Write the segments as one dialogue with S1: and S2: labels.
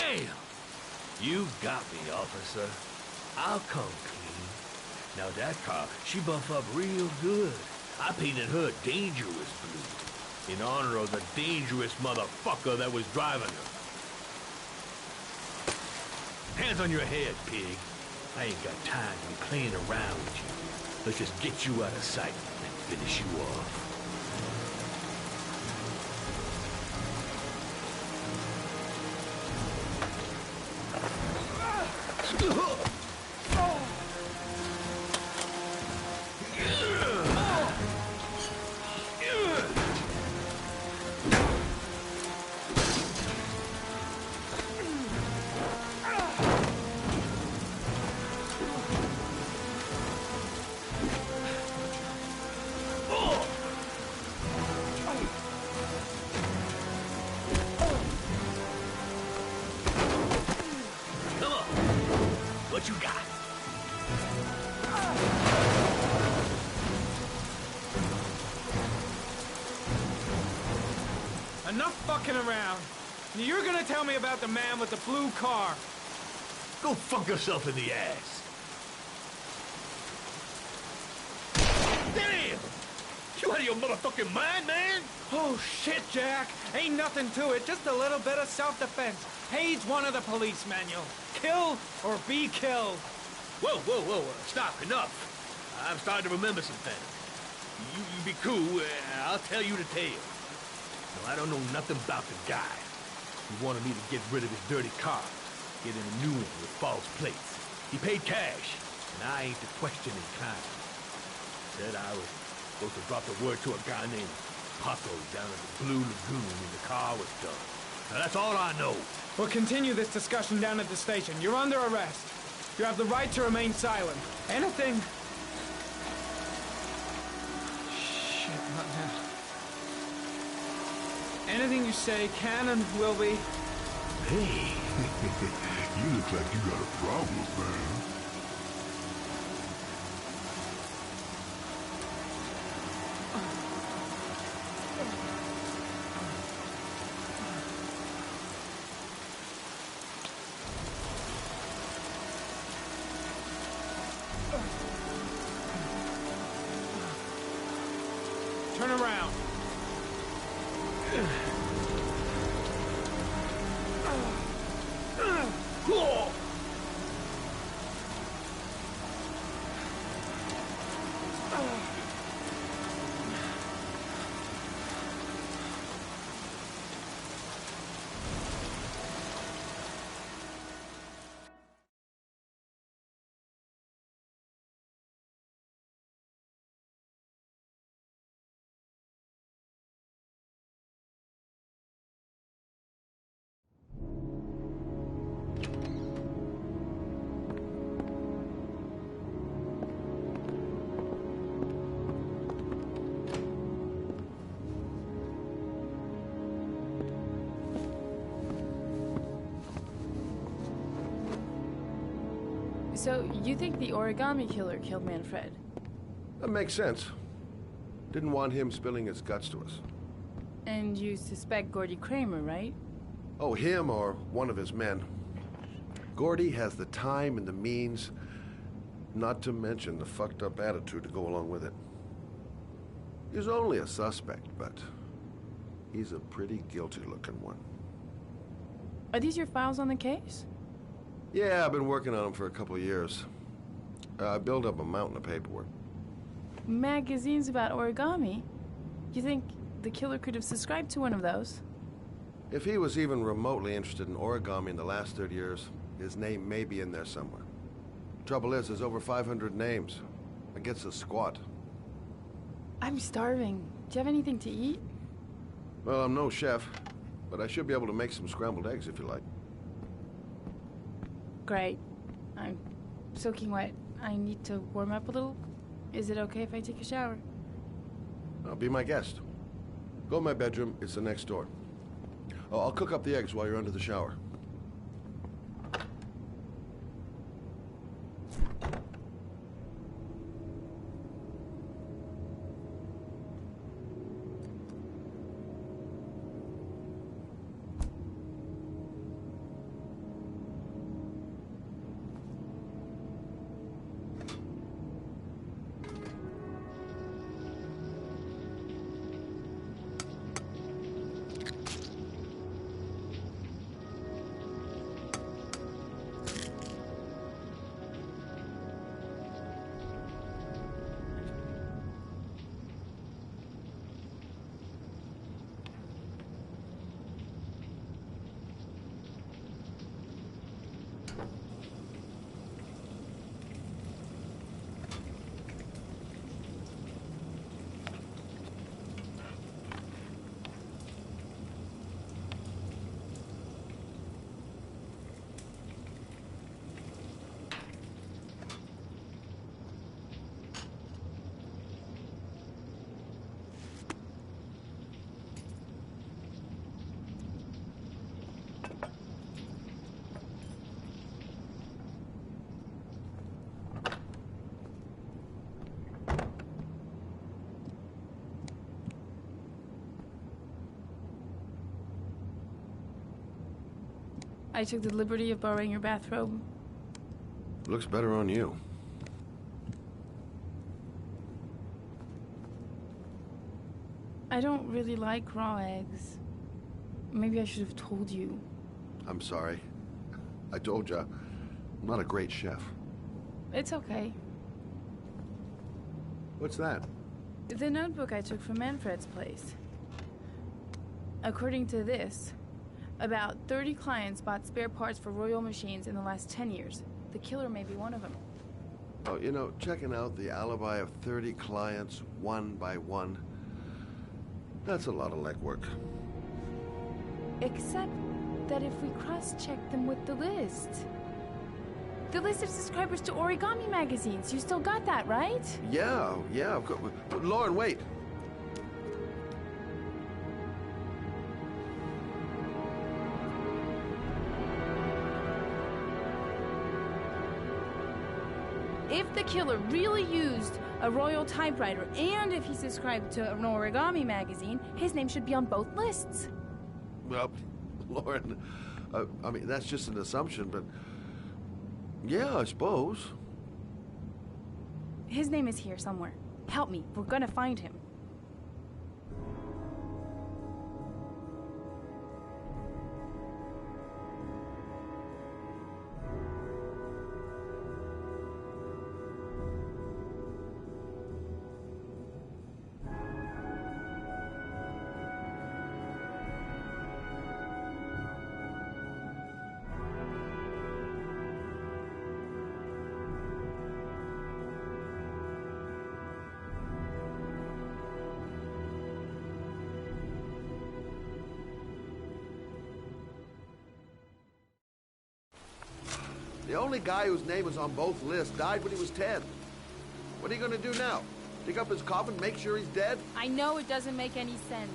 S1: Damn! You got me, officer. I'll come clean. Now that car, she buff up real good. I painted her dangerous blue, in honor of the dangerous motherfucker that was driving her. Hands on your head, pig. I ain't got time to be playing around with you. Let's just get you out of sight and finish you off. What you got?
S2: Enough fucking around. You're gonna tell me about the man with the blue car.
S1: Go fuck yourself in the ass. Damn! You out of your motherfucking mind, man?
S2: Oh shit, Jack. Ain't nothing to it. Just a little bit of self-defense. Page 1 of the police manual. Kill or be killed.
S1: Whoa. Stop. Enough. I'm starting to remember some things. You be cool. I'll tell you the tale. No, I don't know nothing about the guy. He wanted me to get rid of his dirty car. Get in a new one with false plates. He paid cash, and I ain't the questioning kind. Said I was supposed to drop the word to a guy named Paco down at the Blue Lagoon when the car was done. Now that's all I know.
S2: We'll continue this discussion down at the station. You're under arrest. You have the right to remain silent. Anything... Shit, not now. Anything you say can and will be...
S3: Hey, you look like you got a problem, man.
S2: Turn around.
S4: So, you think the origami killer killed Manfred?
S5: That makes sense. Didn't want him spilling his guts to us.
S4: And you suspect Gordy Kramer, right?
S5: Oh, him or one of his men. Gordy has the time and the means, not to mention the fucked up attitude to go along with it. He's only a suspect, but he's a pretty guilty looking one.
S4: Are these your files on the case?
S5: Yeah, I've been working on him for a couple of years. I built up a mountain of paperwork.
S4: Magazines about origami? You think the killer could have subscribed to one of those?
S5: If he was even remotely interested in origami in the last 30 years, his name may be in there somewhere. Trouble is, there's over 500 names. It gets a squat.
S4: I'm starving. Do you have anything to eat?
S5: Well, I'm no chef, but I should be able to make some scrambled eggs if you like.
S4: Great. I'm soaking wet. I need to warm up a little. Is it okay if I take a shower?
S5: Be my guest. Go in my bedroom. It's the next door. Oh, I'll cook up the eggs while you're under the shower.
S4: I took the liberty of borrowing your bathrobe.
S5: Looks better on you.
S4: I don't really like raw eggs. Maybe I should have told you.
S5: I'm sorry. I told you, I'm not a great chef.
S4: It's okay.
S5: What's that?
S4: The notebook I took from Manfred's place. According to this, about 30 clients bought spare parts for Royal machines in the last 10 years. The killer may be one of them.
S5: Oh, you know, checking out the alibi of 30 clients one by one, that's a lot of legwork.
S4: Except that if we cross-check them with the list. The list of subscribers to Origami magazines. You still got that, right?
S5: Yeah, of course. Lauren, wait.
S4: If the killer really used a Royal typewriter, and if he subscribed to an Origami magazine, his name should be on both lists.
S5: Well, Lauren, I mean, that's just an assumption, but yeah, I suppose.
S4: His name is here somewhere. Help me. We're gonna find him.
S5: The only guy whose name was on both lists died when he was 10. What are you gonna do now? Dig up his coffin, make sure he's dead?
S4: I know it doesn't make any sense.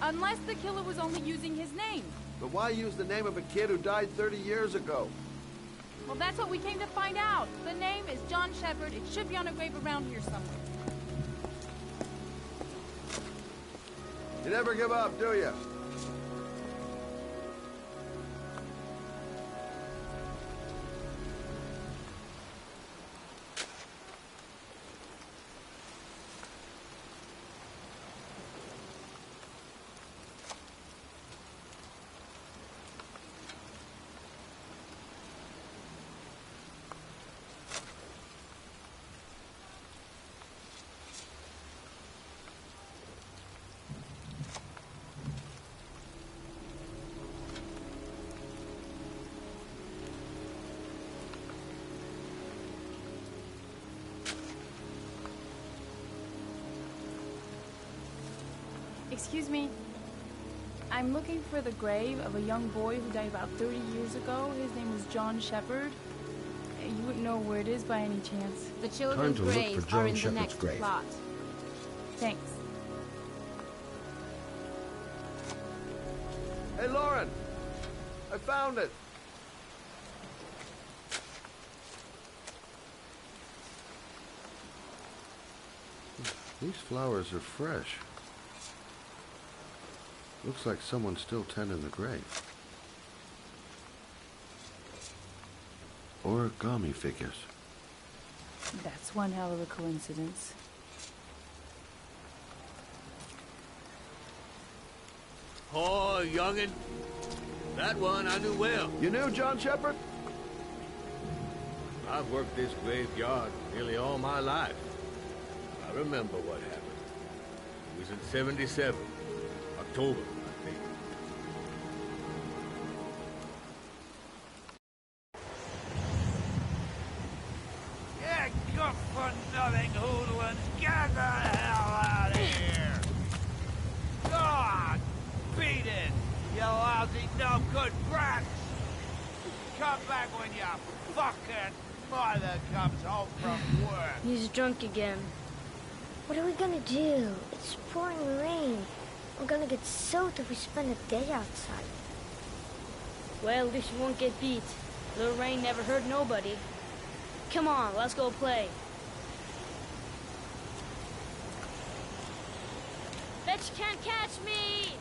S4: Unless the killer was only using his name.
S5: But why use the name of a kid who died 30 years ago?
S4: Well, that's what we came to find out. The name is John Shepard. It should be on a grave around here somewhere.
S5: You never give up, do you?
S4: Excuse me. I'm looking for the grave of a young boy who died about 30 years ago. His name was John Shepard. You wouldn't know where it is by any chance.
S6: The children's
S3: Time to look
S6: graves
S3: for John
S6: are in the
S3: Shepard's
S6: next
S3: grave.
S6: plot.
S4: Thanks.
S5: Hey, Lauren! I found it! These flowers are fresh. Looks like someone's still tending the grave. Origami figures.
S4: That's one hell of a coincidence.
S1: Oh, youngin'. That one I knew well.
S5: You knew John Shepard?
S1: I've worked this graveyard nearly all my life. I remember what happened. It was in 77. October, I think.
S2: Yeah, good for nothing hoodlums. Get the hell out of here! God, beat it, you lousy, no good brats! Come back when your fucking mother comes home from work.
S7: He's drunk again. What are we gonna do? It's pouring rain. We're gonna get soaked if we spend a day outside.
S6: Well, at least you won't get beat. Little rain never hurt nobody. Come on, let's go play. Bet you can't catch me!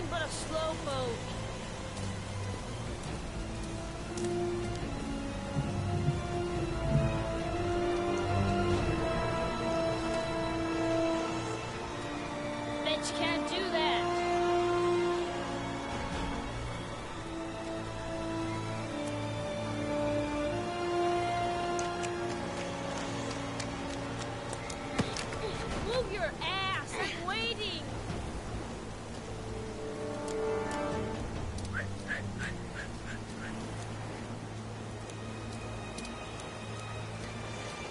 S6: nothing but a slowpoke. Bet you can't do that. Move your ass! I'm waiting!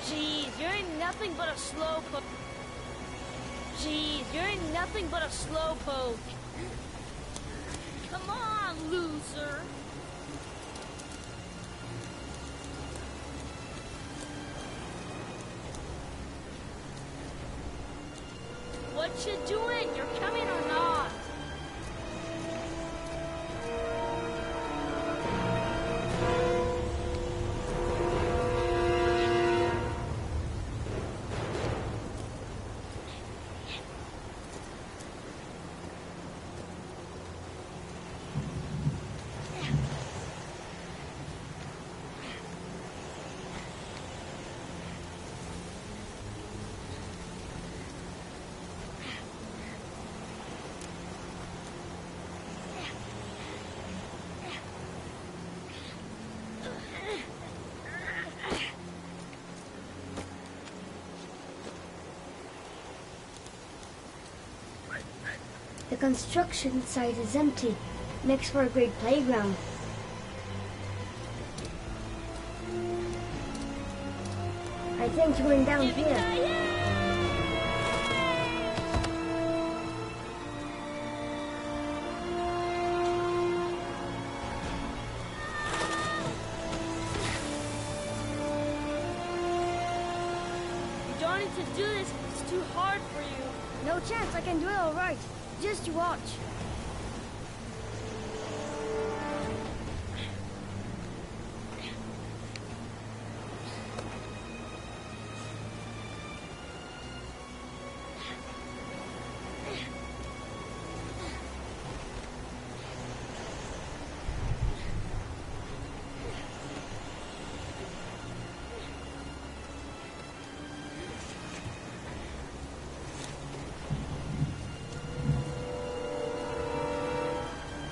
S6: Jeez, you ain't nothing but a slowpoke. Jeez, you ain't nothing but a slowpoke. Come on, loser. What you doing? You're coming or not?
S7: The construction site is empty. Makes for a great playground. I think you went down here.
S6: You don't need to do this. It's too hard for you.
S7: No chance, I can do it all right. Just you watch.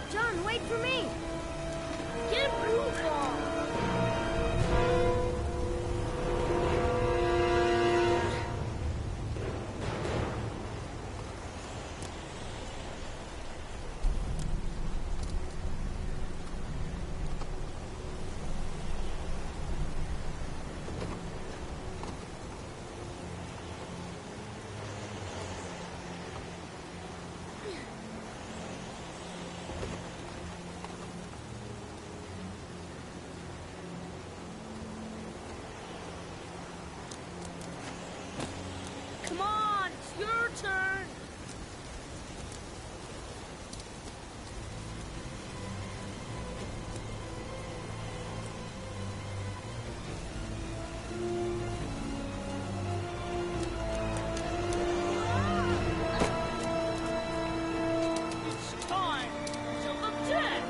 S7: John, wait for me!
S6: Get a move on! Come on, it's your turn! It's time to the dead!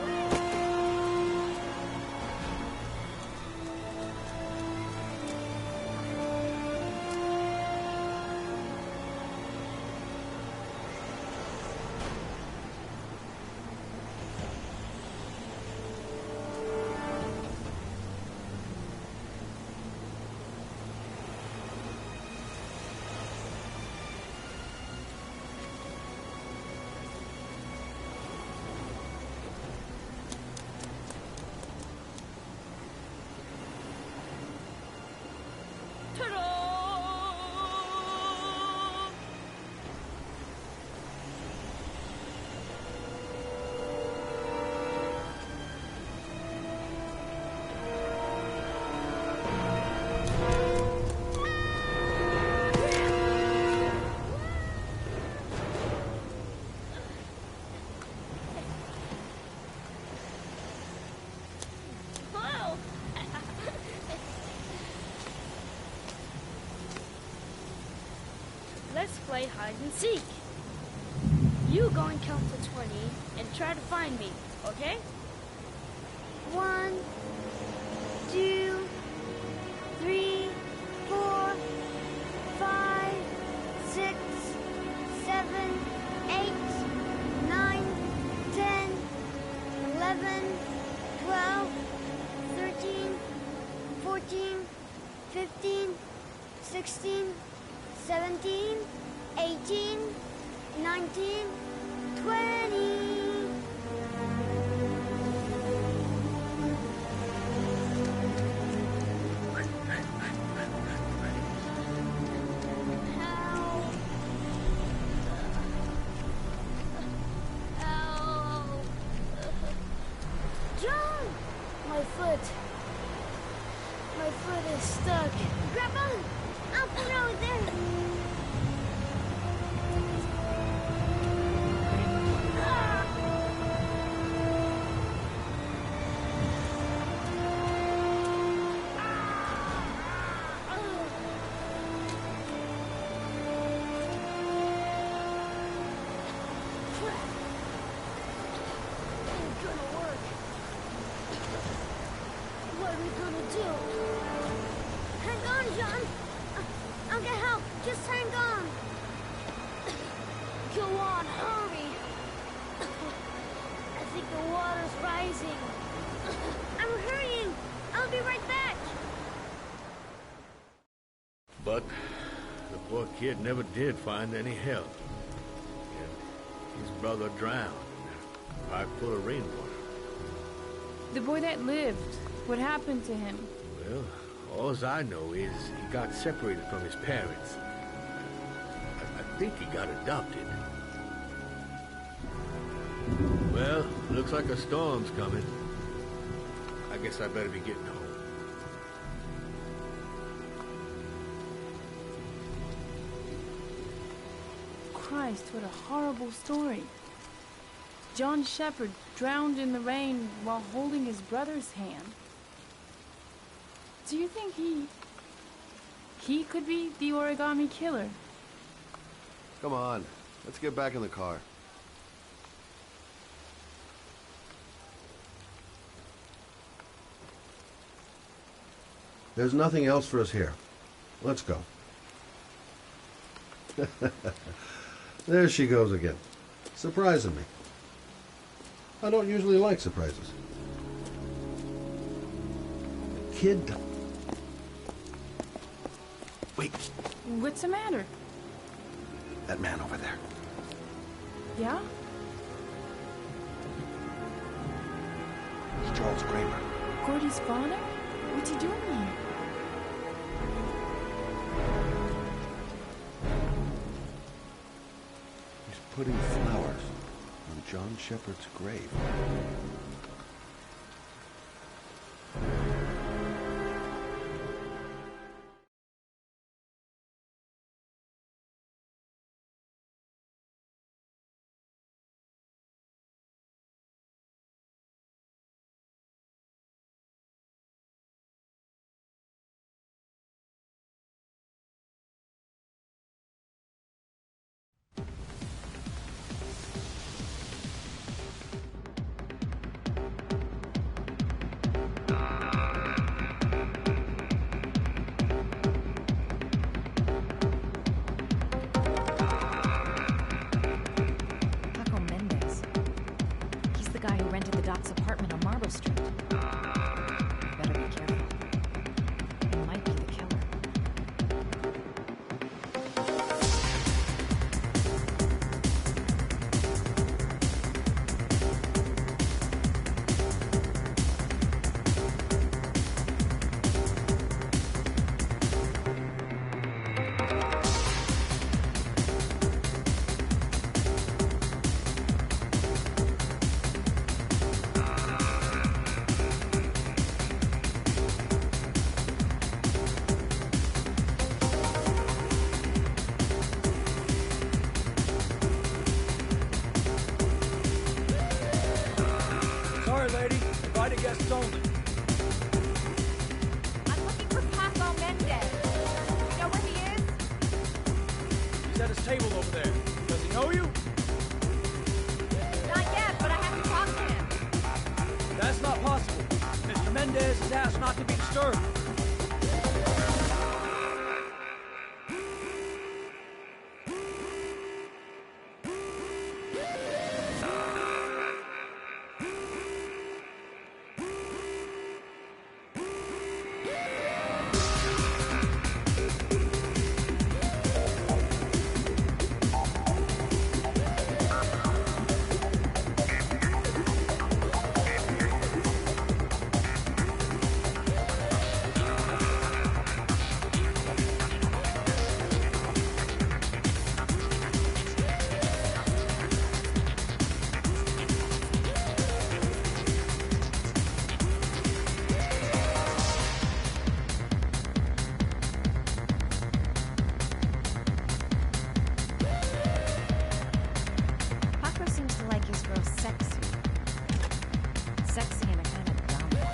S6: Ta-da! Whoa! Let's play hide and seek. You go and count to 20 and try to find me, okay?
S7: 1, 2, 3, 4, 5, 6, 7, 8, 9, 10, 11, 12, 13, 14, 15, 16, 17, 18, 19, 20. John! My foot is stuck. Grab on! I'll throw it there. What are we gonna do? Hang on, John. I'll get help. Just hang on. Go on, hurry. I think the water's rising. I'm hurrying. I'll be right back.
S1: But the poor kid never did find any help. And his brother drowned in a pipe full of rainwater.
S4: The boy that lived, what happened to him?
S1: Well, all I know is he got separated from his parents. I think he got adopted. Well, looks like a storm's coming. I guess I better be getting home.
S4: Christ, what a horrible story. John Shepherd drowned in the rain while holding his brother's hand. Do you think he could be the origami killer?
S5: Come on, let's get back in the car. There's nothing else for us here. Let's go. There she goes again, surprising me. I don't usually like surprises. The kid... Wait,
S4: What's the matter?
S5: that man over there.
S4: Yeah?
S5: It's Charles Kramer.
S4: Gordy's father? What's he doing here?
S5: He's putting flowers on John Shepherd's grave.
S8: Doc's apartment on Marble Street. Better be careful. He might be the killer.
S2: Sorry, lady. Invited guests only.
S9: I'm looking for Paco Mendez. You know where he is?
S2: He's at his table over there. Does he know you? That's not possible. Mr. Mendez has asked not to be disturbed.
S8: Paco seems to like his girl sexy. Sexy in a kind of dumb way.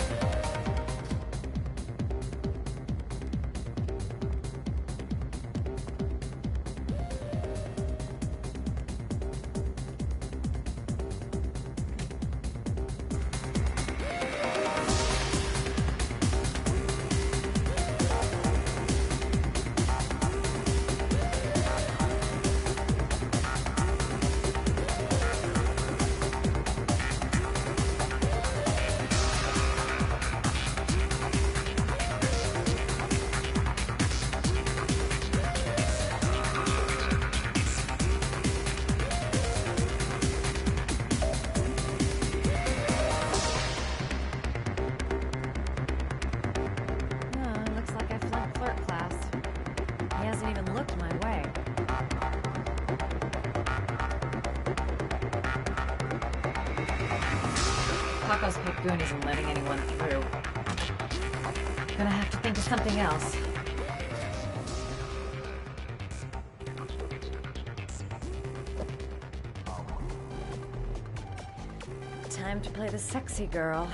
S8: Oh, looks like I flunked flirt class. He hasn't even looked my way. Paco's pet goon isn't letting anyone through. Gonna have to think of something else. Time to play the sexy girl.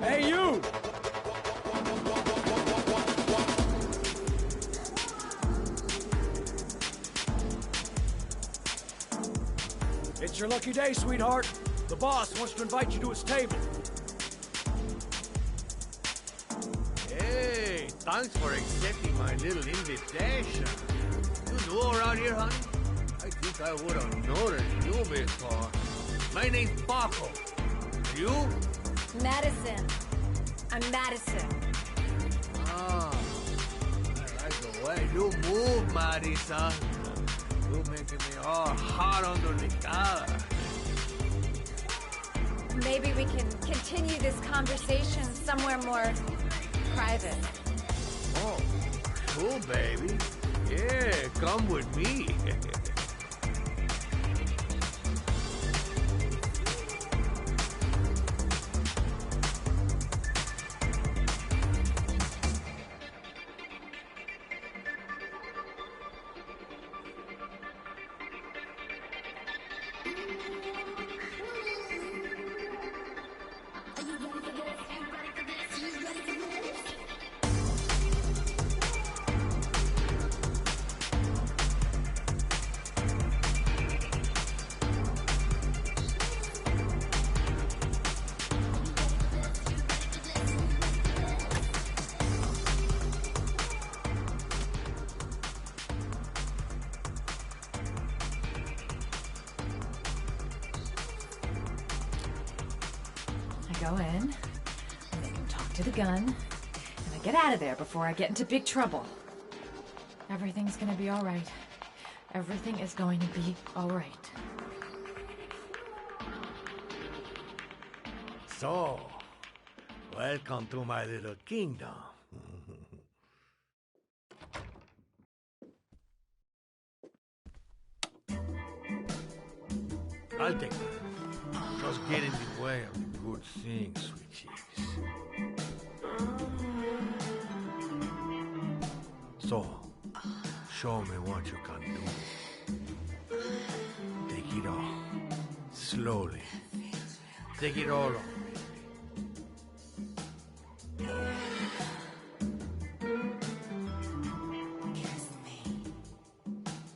S10: Hey, you! It's your lucky day, sweetheart. The boss wants to invite you to his table.
S1: Hey, thanks for accepting my little invitation. You new around here, honey? I think I would have noticed you before. My name's Paco. You?
S9: Madison. I'm Madison.
S1: Ah, I like the way you move, Madison. You're making me all hot under the collar.
S9: Maybe we can continue this conversation somewhere more private.
S1: Oh, cool, baby. Yeah, come with me.
S8: I go in, I make him talk to the gun, and I get out of there before I get into big trouble. Everything's gonna be all right. Everything is going to be all right.
S1: So, welcome to my little kingdom. I'll take that. Just get in the way of the good things, sweet cheeks. So, show me what you can do. Take it all. Slowly. Take it all on.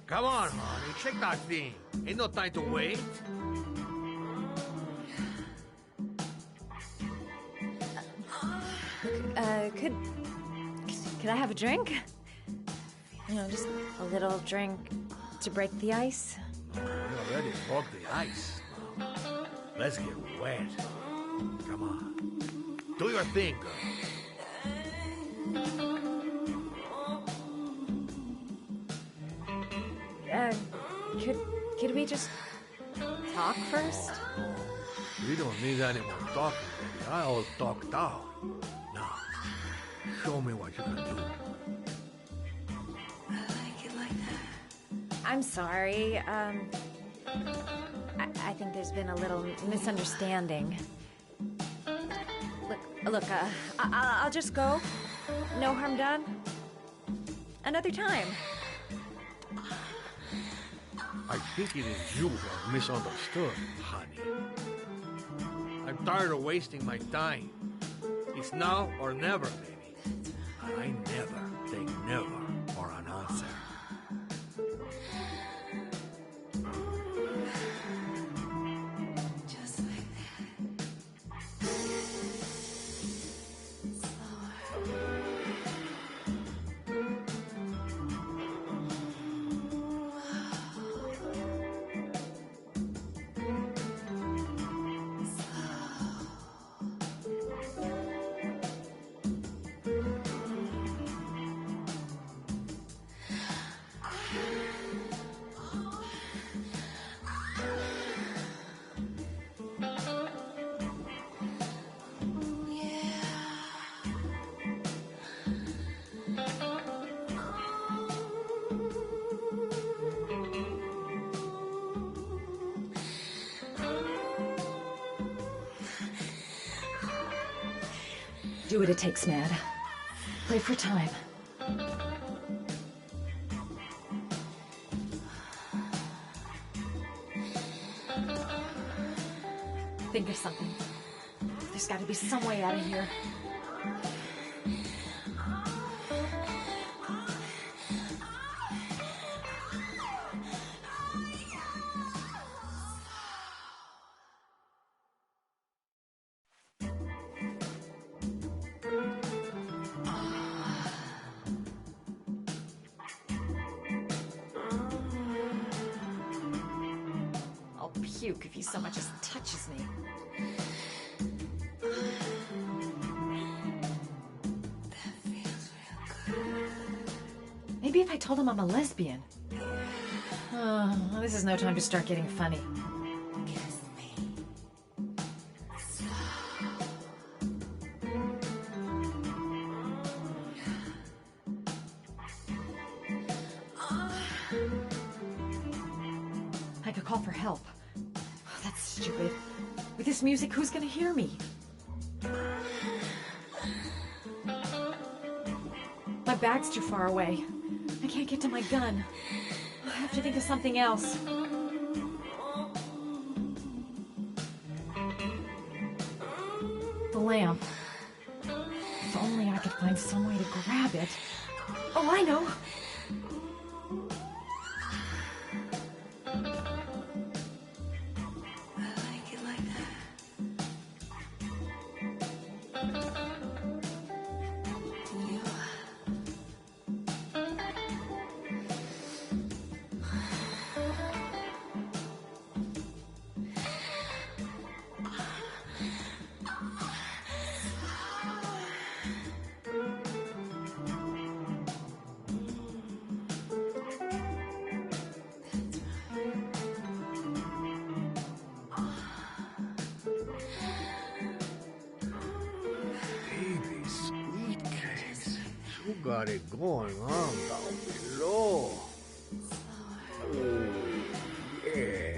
S1: Come on, honey. Check that thing. Ain't no time to wait.
S8: Could I have a drink? You know, just a little drink to break the ice.
S1: You already broke the ice. Let's get wet. Come on. Do your thing, girl.
S8: Could we just talk first?
S1: We don't need any more talking, baby. I all talked out. Now, show me what you can do.
S9: I like it like that.
S8: I'm sorry. I think there's been a little misunderstanding. Look, I'll just go. No harm done. Another time.
S1: I think it is you who have misunderstood, honey. I'm tired of wasting my time. It's now or never, baby. And I never take never for an answer.
S9: Just like that.
S8: Do what it takes, Mad. Play for time. Think of something. There's got to be some way out of here. I'll puke if he so much as touches me. Maybe if I told him I'm a lesbian. Oh, this is no time to start getting funny. I could call for help. Oh, that's stupid. With this music, who's gonna hear me? My bag's too far away. I can't get to my gun. I have to think of something else. The lamp. If only I could find some way to grab it. Oh, I know!
S1: You got it going on down below. Oh, yeah.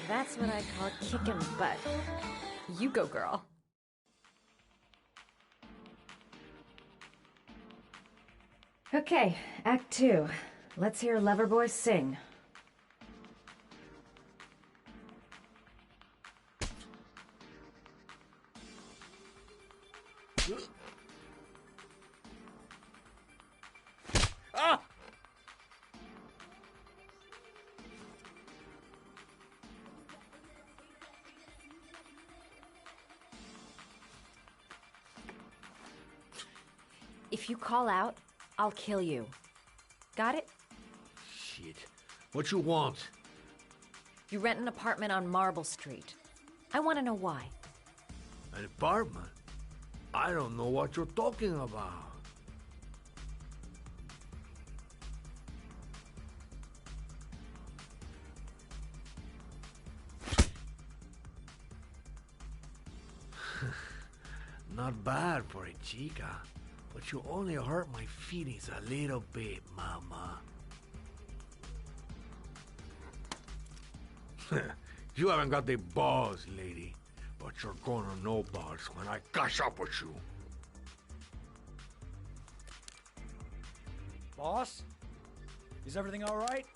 S8: That's what I call kicking butt. You go, girl. Okay, Act 2. Let's hear Loverboy sing.
S1: Ah!
S8: If you call out, I'll kill you. Got it?
S1: Shit. What you want?
S8: You rent an apartment on Marble Street. I want to know why.
S1: An apartment? I don't know what you're talking about. Not bad for a chica, but you only hurt my feelings a little bit, mama. You haven't got the balls, lady, but you're gonna know balls when I catch up with you.
S10: Boss? Is everything all right?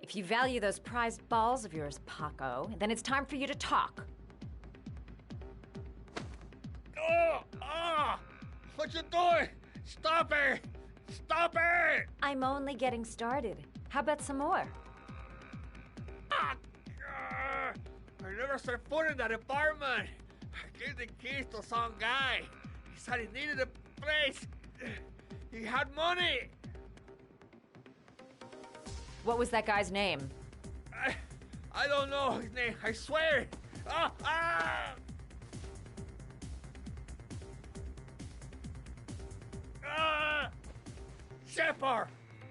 S8: If you value those prized balls of yours, Paco, then it's time for you to talk.
S2: Oh! Ah! What you doing? Stop it! Stop it!
S8: I'm only getting started. How about some more?
S2: Ah! I never set foot in that apartment. I gave the keys to some guy. He said he needed a place. He had money.
S8: What was that guy's name?
S2: I don't know his name. I swear. Ah! Ah! Ah! Shepard.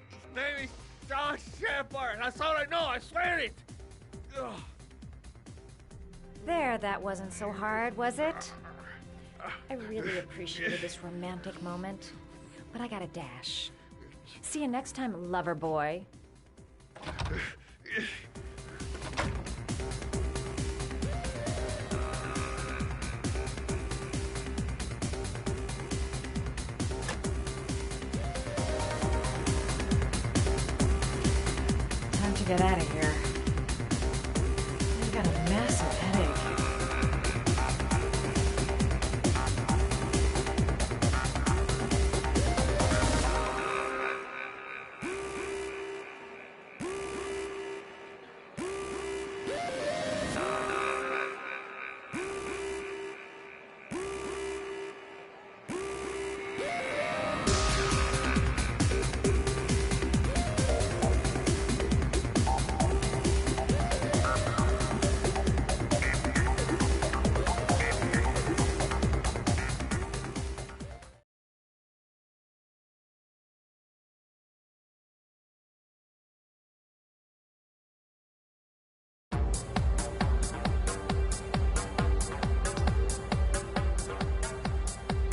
S2: His name is John Shepard. That's all I know. I swear it. Ugh.
S8: There, that wasn't so hard, was it? I really appreciated this romantic moment, but I gotta dash. See you next time, lover boy. Time to get out of here. I've got a massive headache.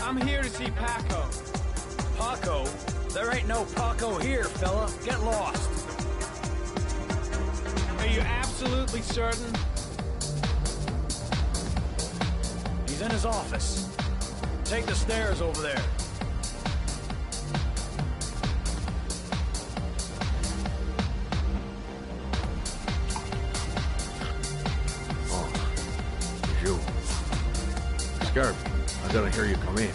S10: I'm here to see Paco. Paco? There ain't no Paco here, fella. Get lost. Are you absolutely certain? He's in his office. Take the stairs over there.
S1: Oh, it's you. Scared me. I didn't hear you come in.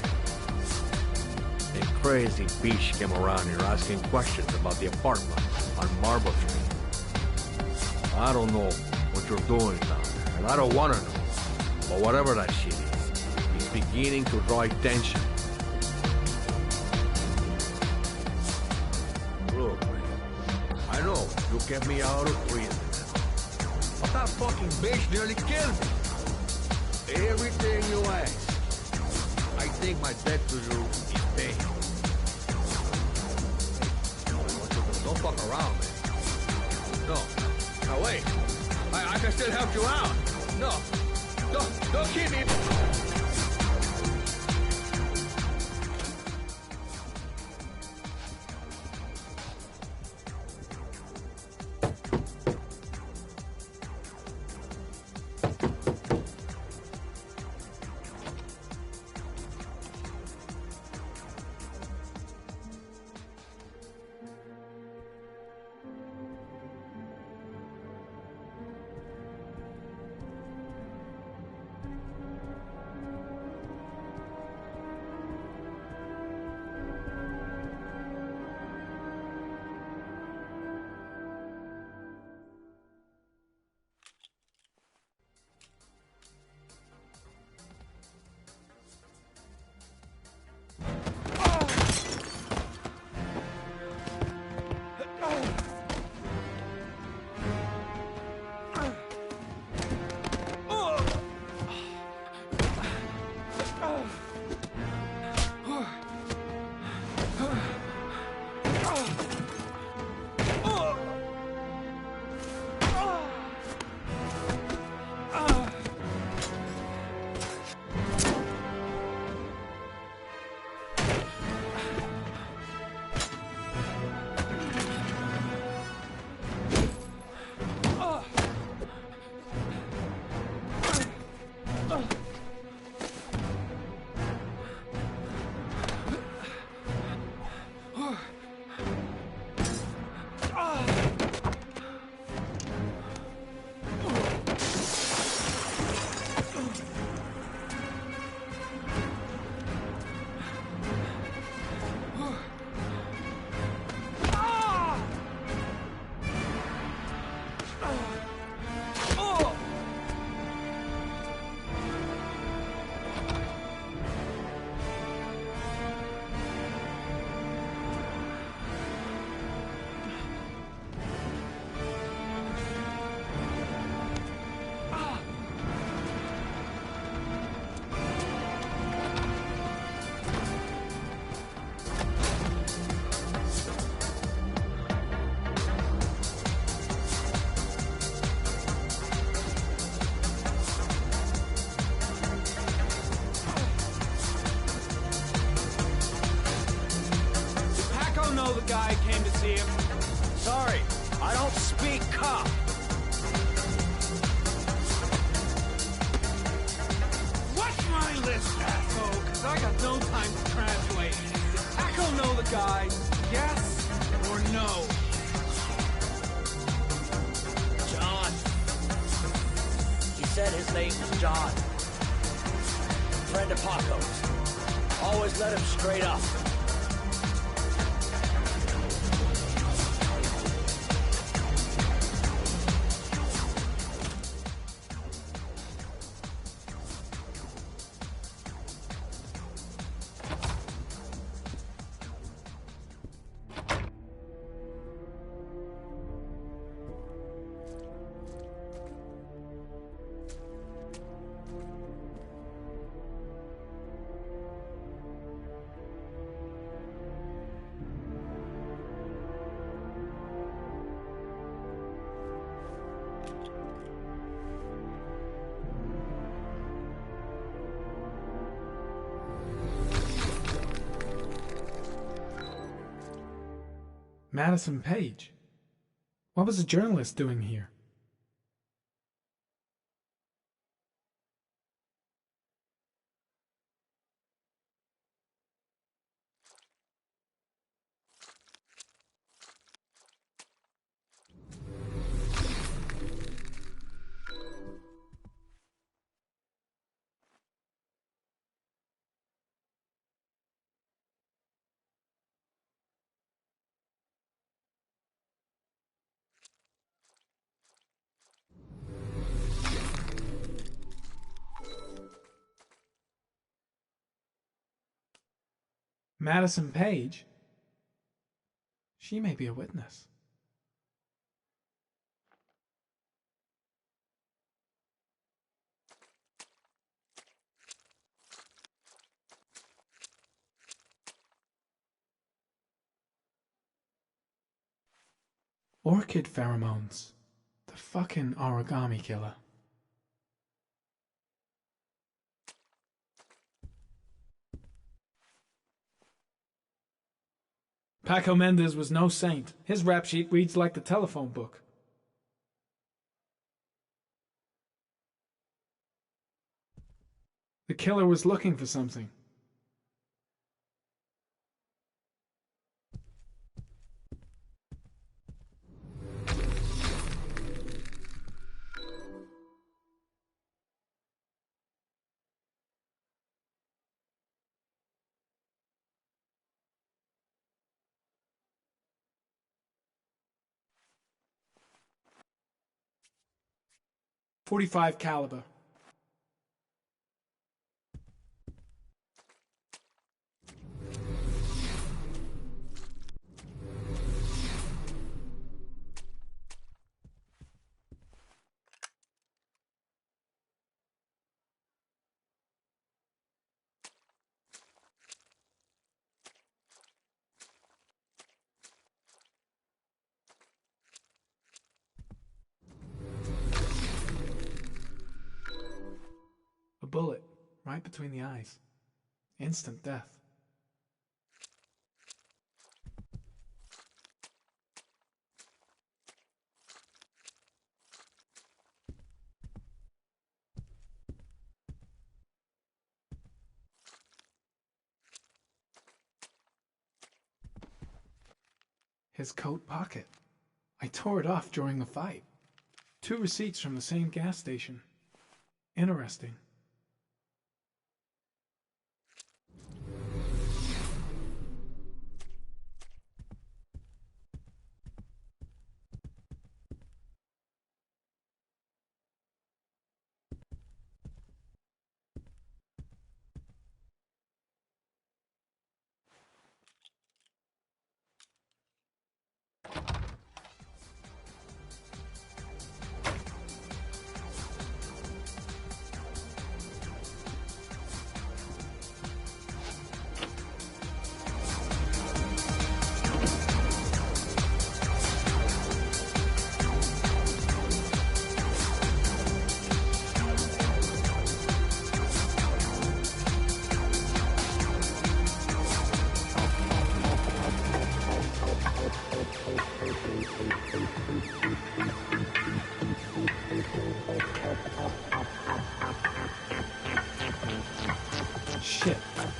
S1: A crazy bitch came around here asking questions about the apartment on Marble Street. I don't know what you're doing down there, and I don't want to know. But whatever that shit is, it's beginning to draw attention. Look, man, I know you kept me out of prison, but that fucking bitch nearly killed me. Everything you ask. I think my debt to you is paid. Don't fuck around, man. No. No, wait. I can still help you out. No. Don't keep me.
S10: that guy came to see him?
S2: Sorry, I don't speak cop.
S10: What's my list, asshole? Cause I got no time to translate. Does Paco know the guy? Yes or no?
S2: John. He said his name was John. Friend of Paco's. Always let him straight up.
S11: Madison Page? What was a journalist doing here? Madison Page? She may be a witness. Orchid pheromones. The fucking origami killer. Paco Mendez was no saint. His rap sheet reads like the telephone book. The killer was looking for something. .45 caliber. A bullet, right between the eyes. Instant death. His coat pocket. I tore it off during the fight. 2 receipts from the same gas station. Interesting.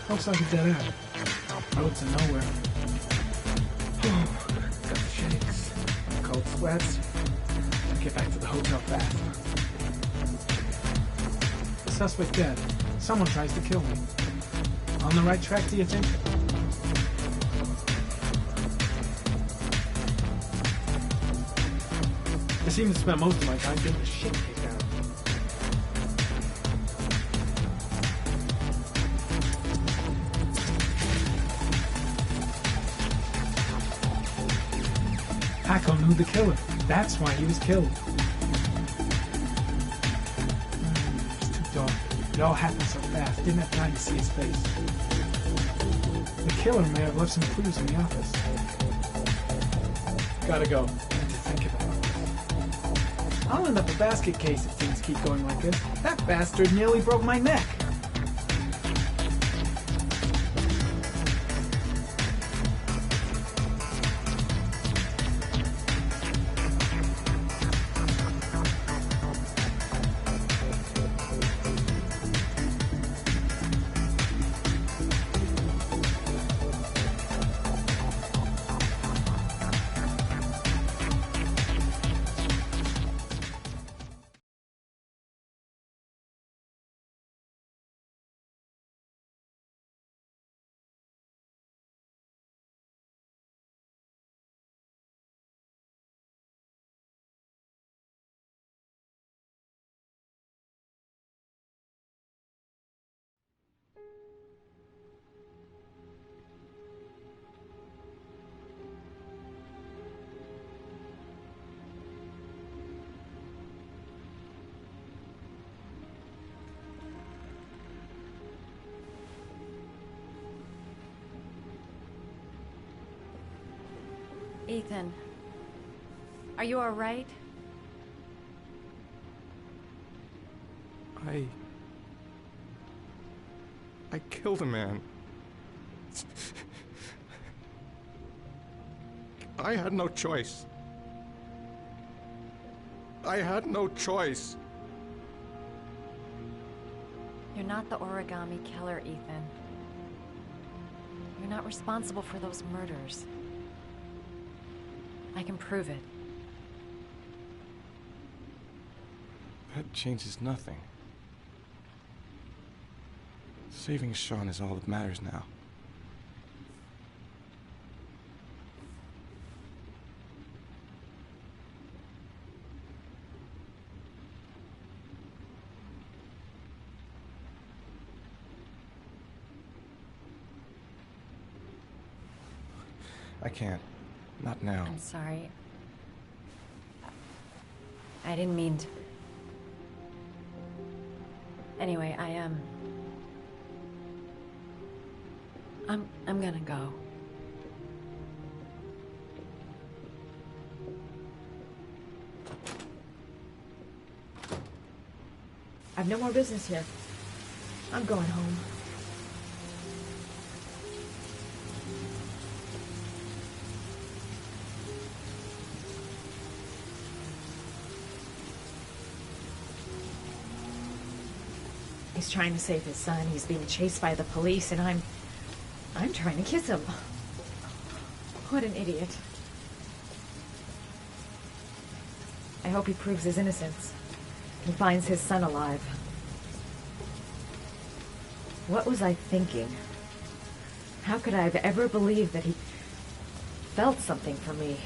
S11: Looks like a dead end. Road to nowhere. Got the shakes, cold sweats. Gotta get back to the hotel fast. The suspect dead. Someone tries to kill me. On the right track, do you think? I seem to spend most of my time getting the shit kicked out of me. Paco knew the killer. That's why he was killed. It's too dark. It all happened so fast. Didn't have time to see his face. The killer may have left some clues in the office. Gotta go. I need to think about this. I'll end up a basket case if things keep going like this. That bastard nearly broke my neck.
S9: Ethan, are you all right?
S12: I killed a man. I had no choice. I had no choice.
S8: You're not the origami killer, Ethan. You're not responsible for those murders. I can prove it.
S12: That changes nothing. Saving Sean is all that matters now. I can't. Not now.
S8: I'm sorry. I didn't mean to. Anyway, I'm gonna go.
S13: I've no more business here. I'm going home. He's trying to save his son. He's being chased by the police, and I'm trying to kiss him. What an idiot. I hope he proves his innocence and finds his son alive. What was I thinking? How could I have ever believed that he felt something for me?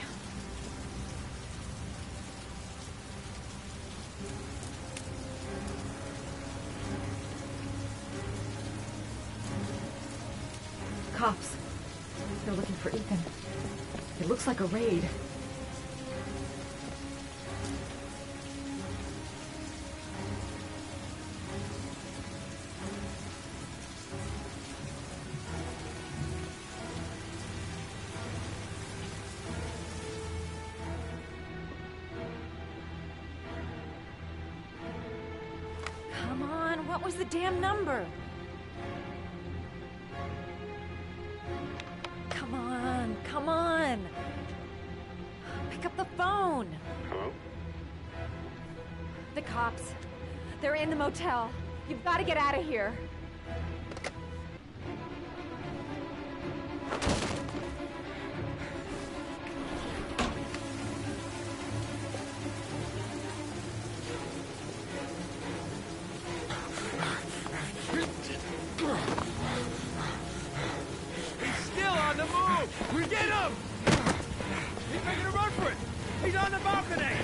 S13: Cops. They're looking for Ethan. It looks like a raid.
S9: Come on, what was the damn number? Come on. Pick up the phone.
S3: Hello?
S9: The cops. They're in the motel. You've got to get out of here.
S2: He's still on the move! Get him! He's making a run for it! He's on the balcony!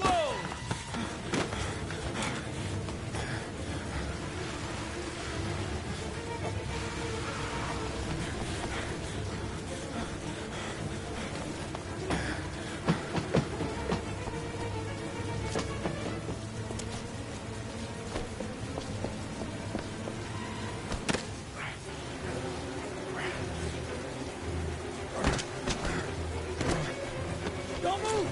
S2: Whoa! Don't move!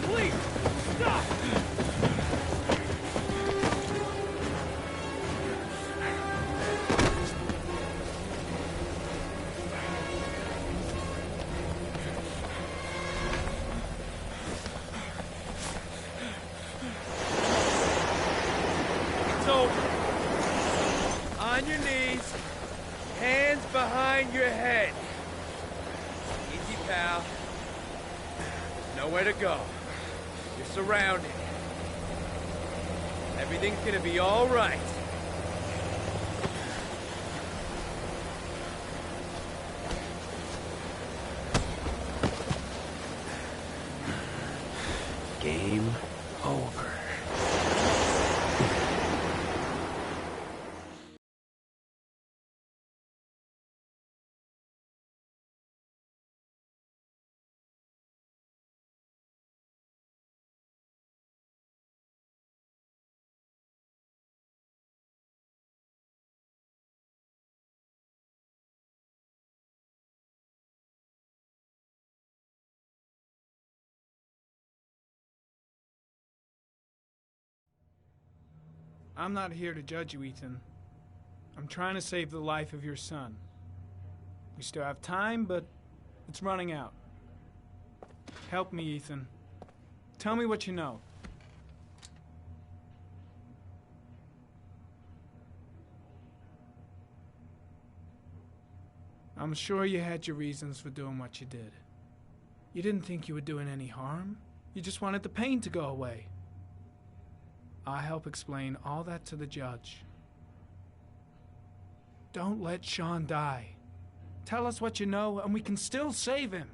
S2: Please, stop! It's over. On your knees, hands behind your head. Easy, pal. Nowhere to go. You're surrounded. Everything's gonna be all right.
S1: Game over.
S11: I'm not here to judge you, Ethan. I'm trying to save the life of your son. We still have time, but it's running out. Help me, Ethan. Tell me what you know. I'm sure you had your reasons for doing what you did. You didn't think you were doing any harm. You just wanted the pain to go away. I'll help explain all that to the judge. Don't let Sean die. Tell us what you know, and we can still save him.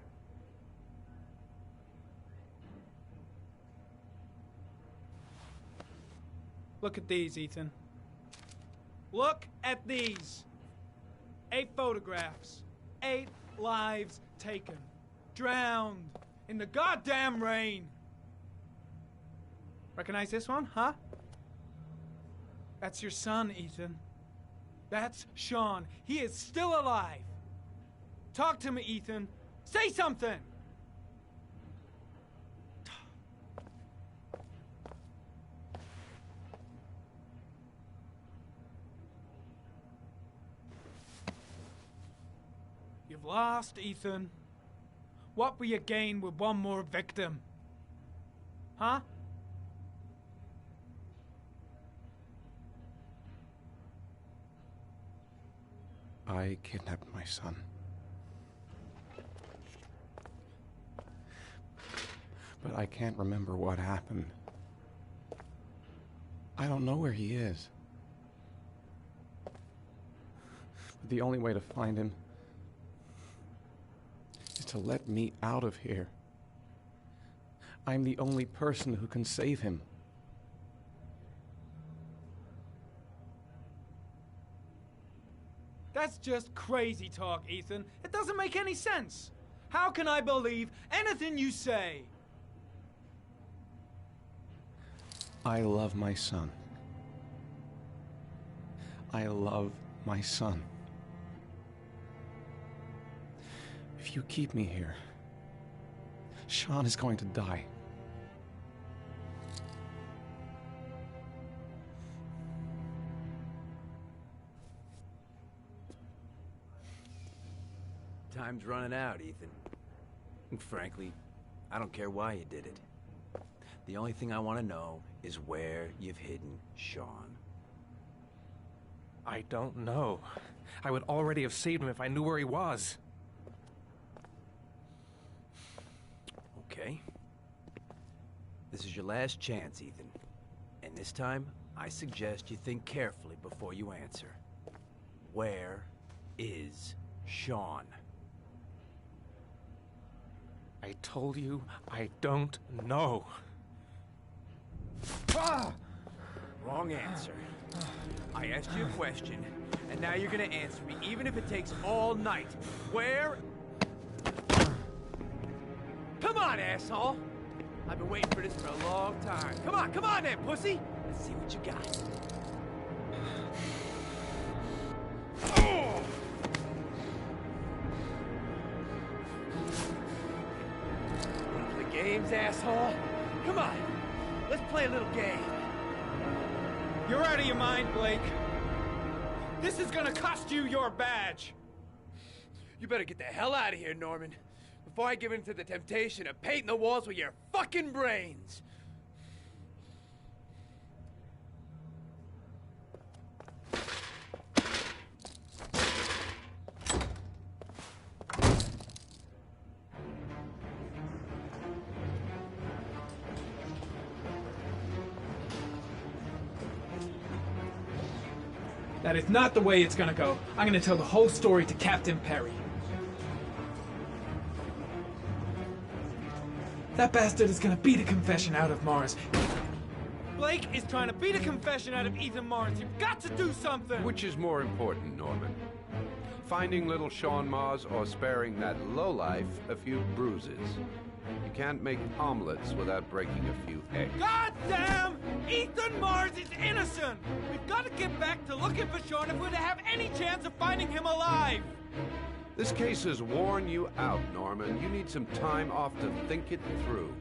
S11: Look at these, Ethan. Look at these. 8 photographs. 8 lives taken. Drowned in the goddamn rain. Recognize this one, huh? That's your son, Ethan. That's Sean. He is still alive. Talk to me, Ethan. Say something! You've lost, Ethan. What will you gain with one more victim? Huh?
S12: I kidnapped my son. But I can't remember what happened. I don't know where he is. But the only way to find him is to let me out of here. I'm the only person who can save him.
S11: That's just crazy talk, Ethan. It doesn't make any sense. How can I believe anything you say?
S12: I love my son. I love my son. If you keep me here, Sean is going to die.
S2: Time's running out, Ethan. And frankly, I don't care why you did it. The only thing I want to know is where you've hidden Sean.
S12: I don't know. I would already have saved him if I knew where he was.
S2: Okay. This is your last chance, Ethan. And this time, I suggest you think carefully before you answer. Where is Sean?
S12: I told you, I don't know.
S2: Ah! Wrong answer. I asked you a question, and now you're gonna answer me, even if it takes all night. Where? Come on, asshole! I've been waiting for this for a long time. Come on then, pussy! Let's see what you got. Oh! Wanna play games, asshole? Come on, let's play a little game.
S11: You're out of your mind, Blake. This is gonna cost you your badge.
S2: You better get the hell out of here, Norman, before I give in to the temptation of painting the walls with your fucking brains.
S11: That is not the way it's gonna go. I'm gonna tell the whole story to Captain Perry. That bastard is gonna beat a confession out of Morris. Blake is trying to beat a confession out of Ethan Morris. You've got to do something!
S14: Which is more important, Norman? Finding little Sean Mars or sparing that lowlife a few bruises? You can't make omelets without breaking a few eggs.
S11: God damn! Ethan Mars is innocent! We've got to get back to looking for Sean if we're to have any chance of finding him alive!
S14: This case has worn you out, Norman. You need some time off to think it through.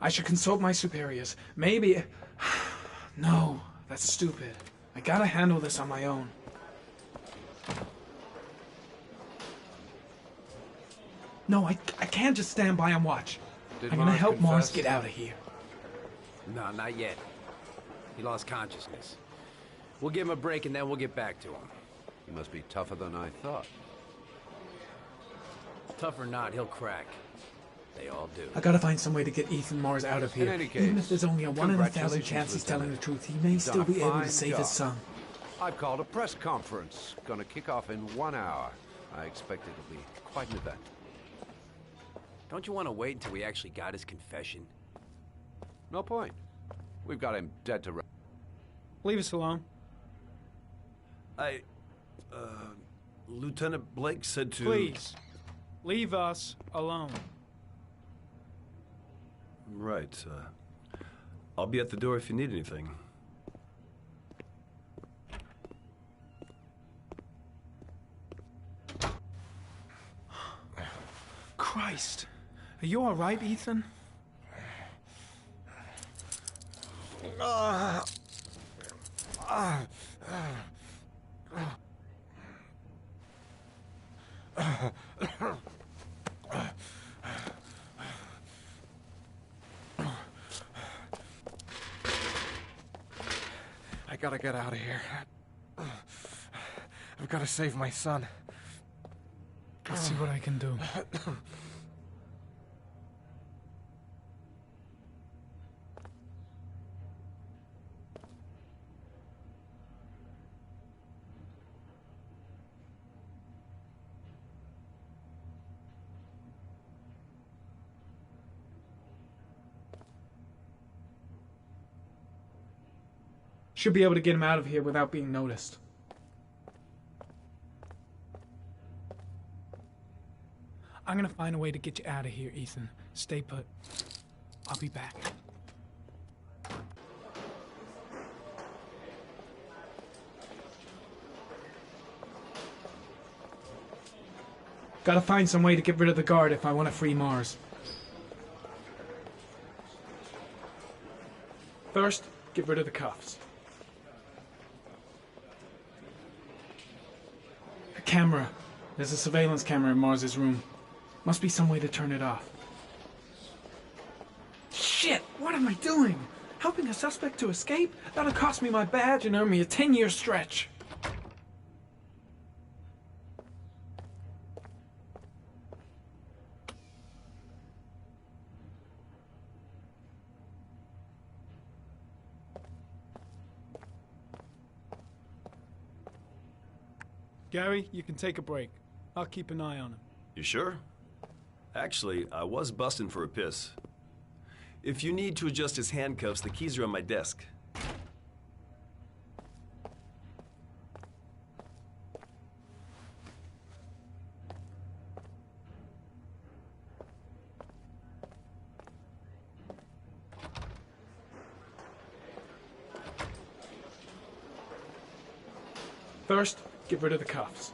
S11: I should consult my superiors. Maybe... No, that's stupid. I gotta handle this on my own. No, I can't just stand by and watch. I'm gonna help Mars get out of here.
S2: No, not yet. He lost consciousness. We'll give him a break and then we'll get back to him.
S14: He must be tougher than I thought.
S2: Tough or not, he'll crack. They all do.
S11: I gotta find some way to get Ethan Mars out of here.
S14: In any case,
S11: even if there's only a 1 in 1,000 chance he's
S14: Lieutenant.
S11: telling the truth, he may still be able to save his son.
S14: I've called a press conference. Gonna kick off in 1 hour. I expect it'll be quite an event.
S2: Don't you want to wait until we actually got his confession?
S14: No point. We've got him dead to rights.
S11: Leave us alone.
S5: Lieutenant Blake said to...
S11: Please, leave us alone.
S5: Right. I'll be at the door if you need anything.
S11: Christ. Are you all right, Ethan?
S12: I gotta get out of here. I've gotta save my son.
S11: Let's see what I can do. Should be able to get him out of here without being noticed. I'm gonna find a way to get you out of here, Ethan. Stay put. I'll be back. Gotta find some way to get rid of the guard if I want to free Mars. First, get rid of the cuffs. A camera. There's a surveillance camera in Mars's room. Must be some way to turn it off. Shit! What am I doing? Helping a suspect to escape? That'll cost me my badge and earn me a 10-year stretch. Gary, you can take a break. I'll keep an eye on him.
S15: You sure? Actually, I was busting for a piss. If you need to adjust his handcuffs, the keys are on my desk.
S11: First, get rid of the cuffs.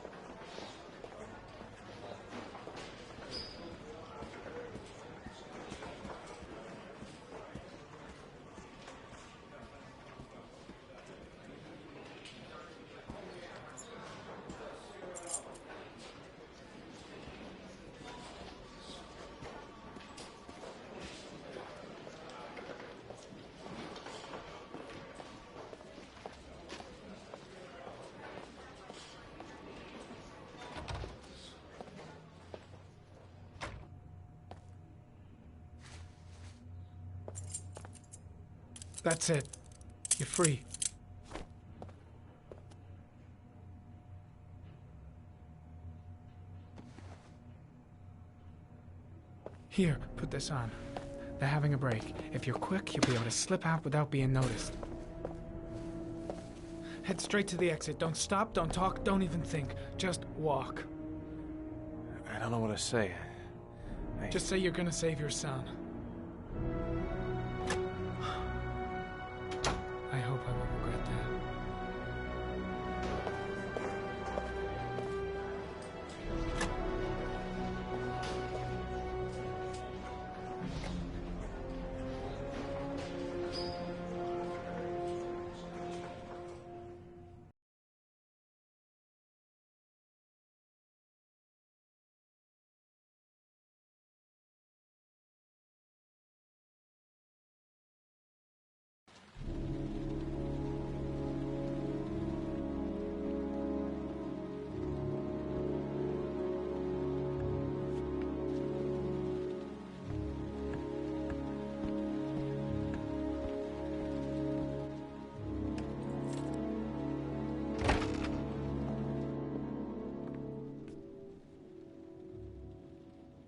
S11: That's it. You're free. Here, put this on. They're having a break. If you're quick, you'll be able to slip out without being noticed. Head straight to the exit. Don't stop, don't talk, don't even think. Just walk.
S12: I don't know what to say.
S11: Just say you're gonna save your son. I hope I won't regret that.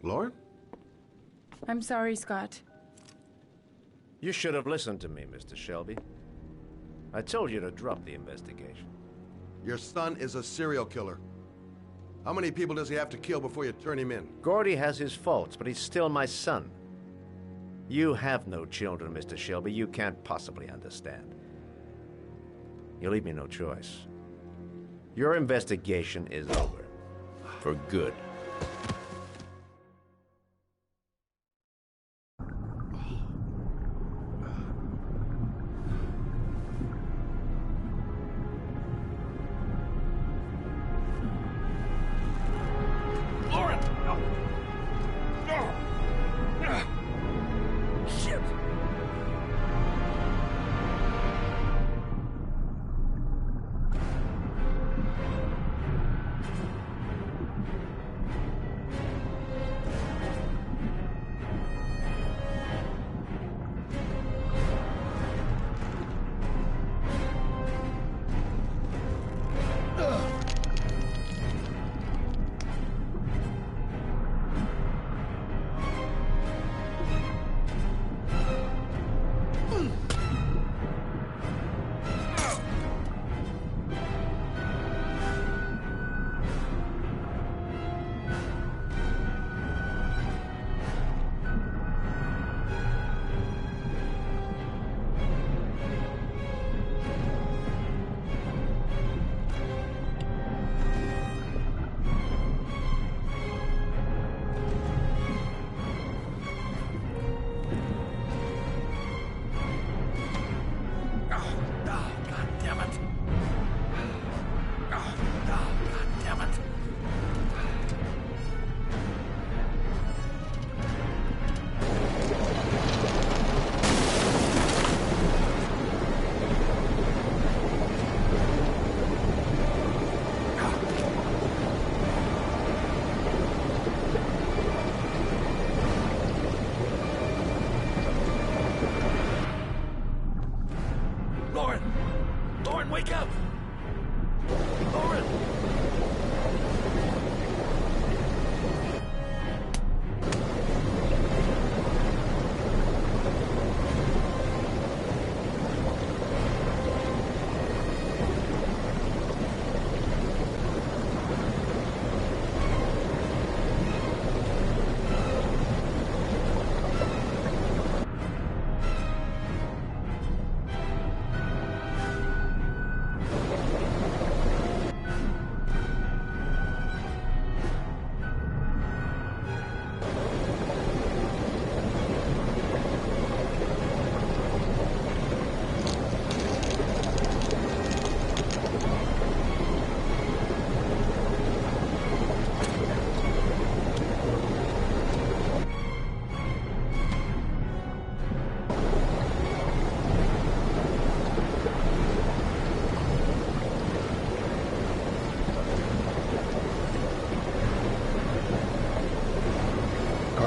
S5: Lauren?
S4: I'm sorry, Scott.
S16: You should have listened to me, Mr. Shelby. I told you to drop the investigation.
S5: Your son is a serial killer. How many people does he have to kill before you turn him in?
S16: Gordy has his faults, but he's still my son. You have no children, Mr. Shelby. You can't possibly understand. You leave me no choice. Your investigation is over. For good.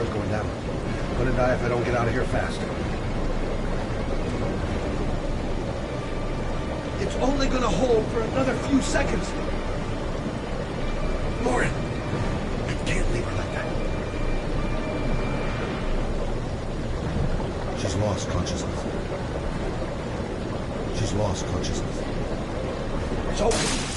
S5: car's going down. I'm gonna die if I don't get out of here fast. It's only gonna hold for another few seconds. Lauren, I can't leave her like that. She's lost consciousness. She's lost consciousness. It's over.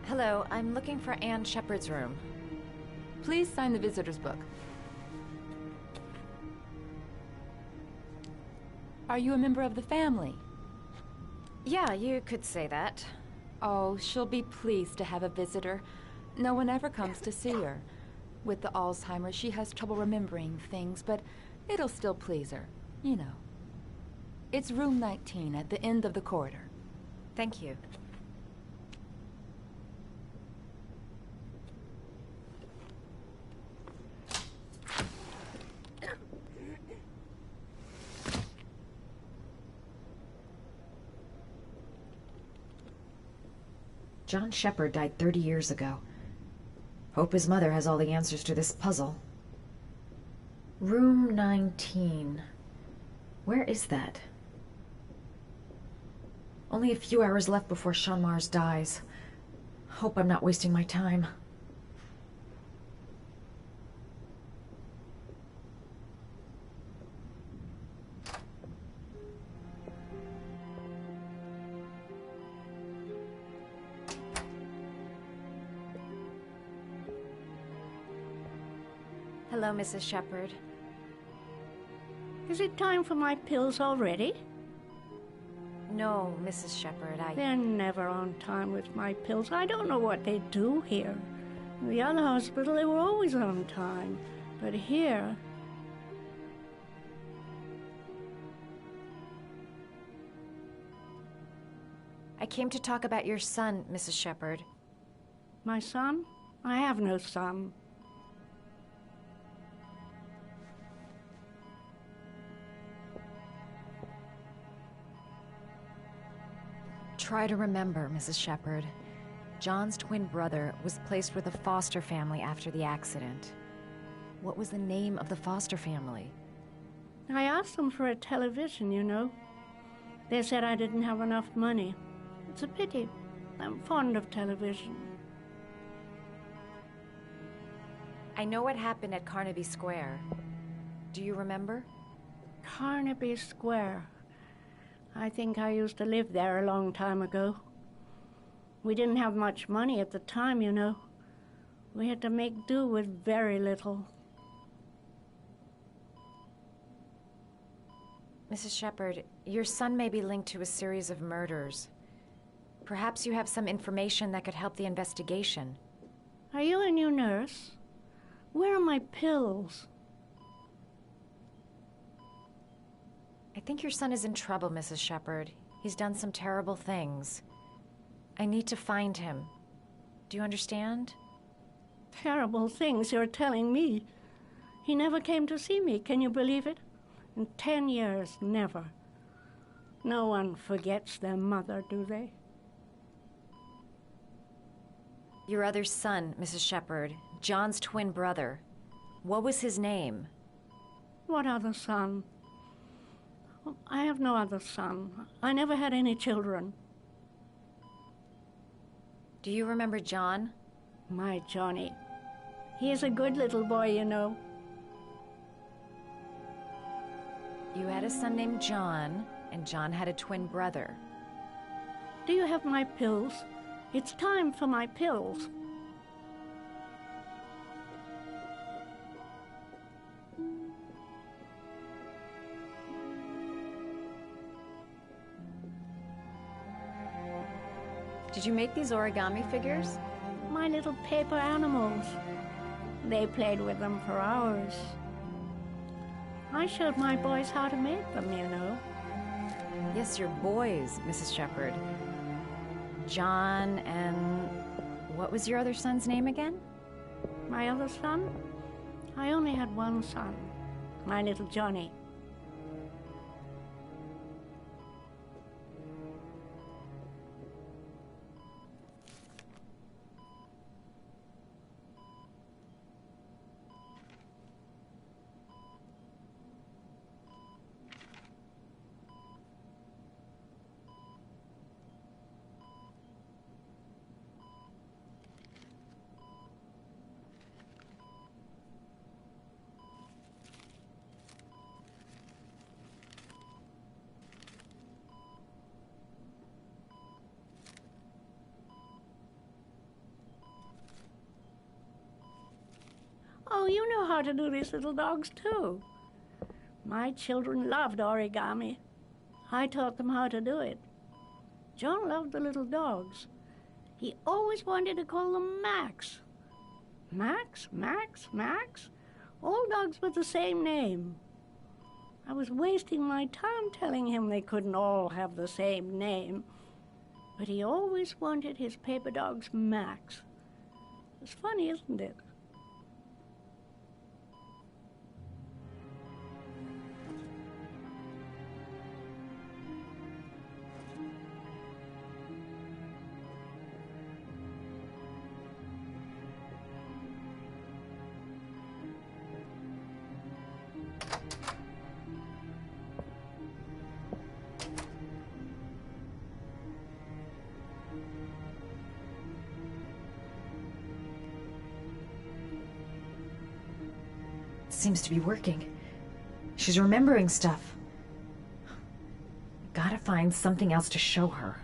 S8: Hello, I'm looking for Anne Shepard's room.
S4: Please sign the visitor's book. Are you a member of the family?
S8: Yeah, you could say that.
S4: Oh, she'll be pleased to have a visitor. No one ever comes to see her. With the Alzheimer's, she has trouble remembering things, but it'll still please her. You know. It's room 19 at the end of the corridor.
S8: Thank you. John Shepard died 30 years ago. Hope his mother has all the answers to this puzzle. Room 19. Where is that? Only a few hours left before Sean Mars dies. Hope I'm not wasting my time. Hello, Mrs. Shepard.
S17: Is it time for my pills already?
S8: No, Mrs. Shepard,
S17: They're never on time with my pills. I don't know what they do here. In the other hospital, they were always on time. But here...
S8: I came to talk about your son, Mrs. Shepherd.
S17: My son? I have no son.
S8: Try to remember, Mrs. Shepherd. John's twin brother was placed with a foster family after the accident. What was the name of the foster family?
S17: I asked them for a television, you know. They said I didn't have enough money. It's a pity. I'm fond of television.
S8: I know what happened at Carnaby Square. Do you remember?
S17: Carnaby Square. I think I used to live there a long time ago. We didn't have much money at the time, you know. We had to make do with very little.
S8: Mrs. Shepherd, your son may be linked to a series of murders. Perhaps you have some information that could help the investigation.
S17: Are you a new nurse? Where are my pills?
S8: I think your son is in trouble, Mrs. Shepherd. He's done some terrible things. I need to find him. Do you understand?
S17: Terrible things you're telling me. He never came to see me, can you believe it? In 10 years, never. No one forgets their mother, do they?
S8: Your other son, Mrs. Shepherd, John's twin brother. What was his name?
S17: What other son? I have no other son. I never had any children.
S8: Do you remember John?
S17: My Johnny. He is a good little boy, you know.
S8: You had a son named John, and John had a twin brother.
S17: Do you have my pills? It's time for my pills.
S8: Did you make these origami figures?
S17: My little paper animals. They played with them for hours. I showed my boys how to make them, you know.
S8: Yes, your boys, Mrs. Shepherd. John and... what was your other son's name again?
S17: My other son? I only had one son. My little Johnny. Oh, you know how to do these little dogs, too. My children loved origami. I taught them how to do it. John loved the little dogs. He always wanted to call them Max. Max, Max, Max? All dogs with the same name. I was wasting my time telling him they couldn't all have the same name. But he always wanted his paper dogs Max. It's funny, isn't it?
S8: Seems to be working. She's remembering stuff. Gotta find something else to show her.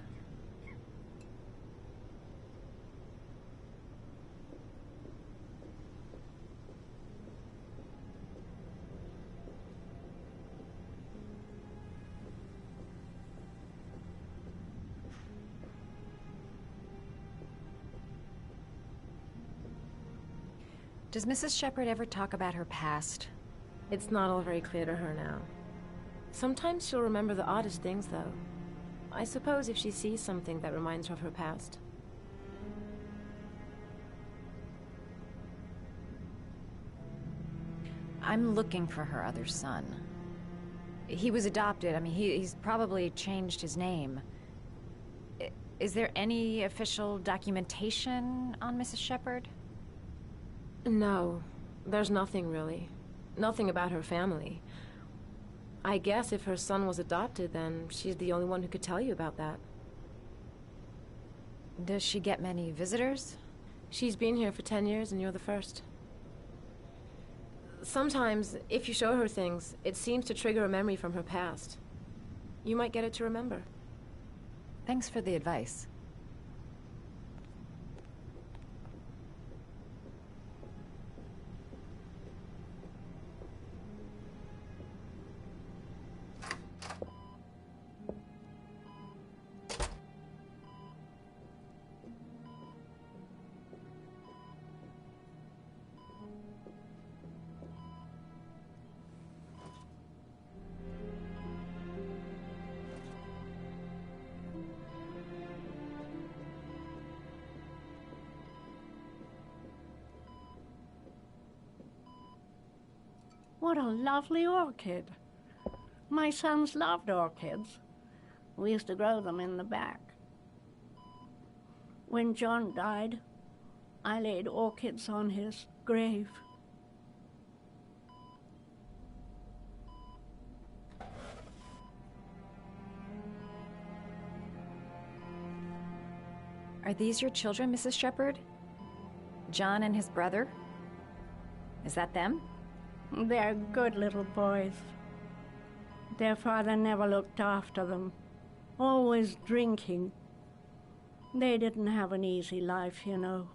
S8: Does Mrs. Shepherd ever talk about her past?
S18: It's not all very clear to her now. Sometimes she'll remember the oddest things, though. I suppose if she sees something that reminds her of her past.
S8: I'm looking for her other son. He was adopted. I mean, he's probably changed his name. Is there any official documentation on Mrs. Shepherd?
S18: No, there's nothing really. Nothing about her family. I guess if her son was adopted, then she's the only one who could tell you about that.
S8: Does she get many visitors?
S18: She's been here for 10 years and you're the first. Sometimes, if you show her things, it seems to trigger a memory from her past. You might get it to remember.
S8: Thanks for the advice.
S17: What a lovely orchid. My sons loved orchids. We used to grow them in the back. When John died, I laid orchids on his grave.
S8: Are these your children, Mrs. Shepherd? John and his brother? Is that them?
S17: They're good little boys. Their father never looked after them, always drinking. They didn't have an easy life, you know.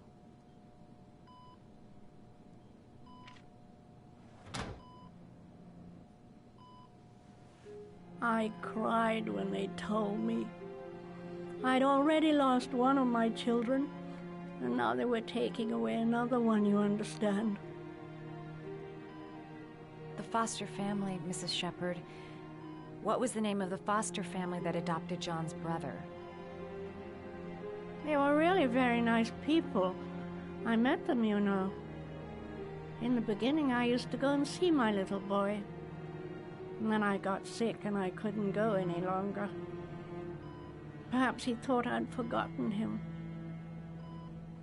S17: I cried when they told me. I'd already lost one of my children, and now they were taking away another one, you understand.
S8: The foster family, Mrs. Shepherd. What was the name of the foster family that adopted John's brother?
S17: They were really very nice people. I met them, you know. In the beginning, I used to go and see my little boy. And then I got sick and I couldn't go any longer. Perhaps he thought I'd forgotten him.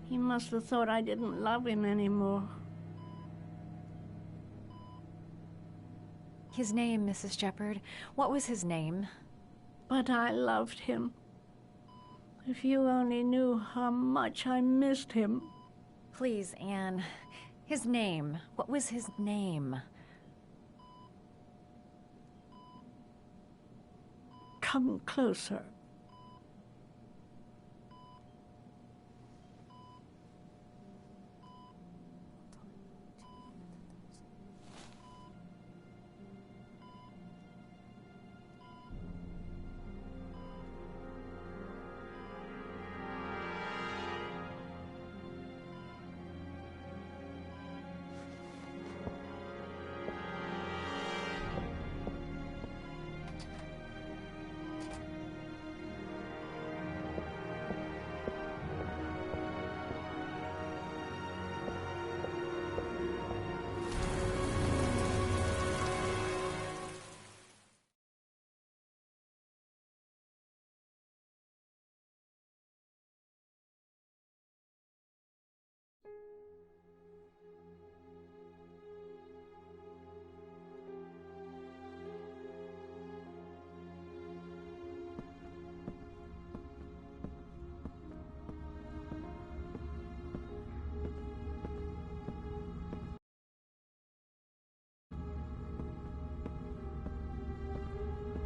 S17: He must have thought I didn't love him anymore.
S8: His name, Mrs. Shepherd. What was his name?
S17: But I loved him. If you only knew how much I missed him.
S8: Please, Anne. His name. What was his name?
S17: Come closer.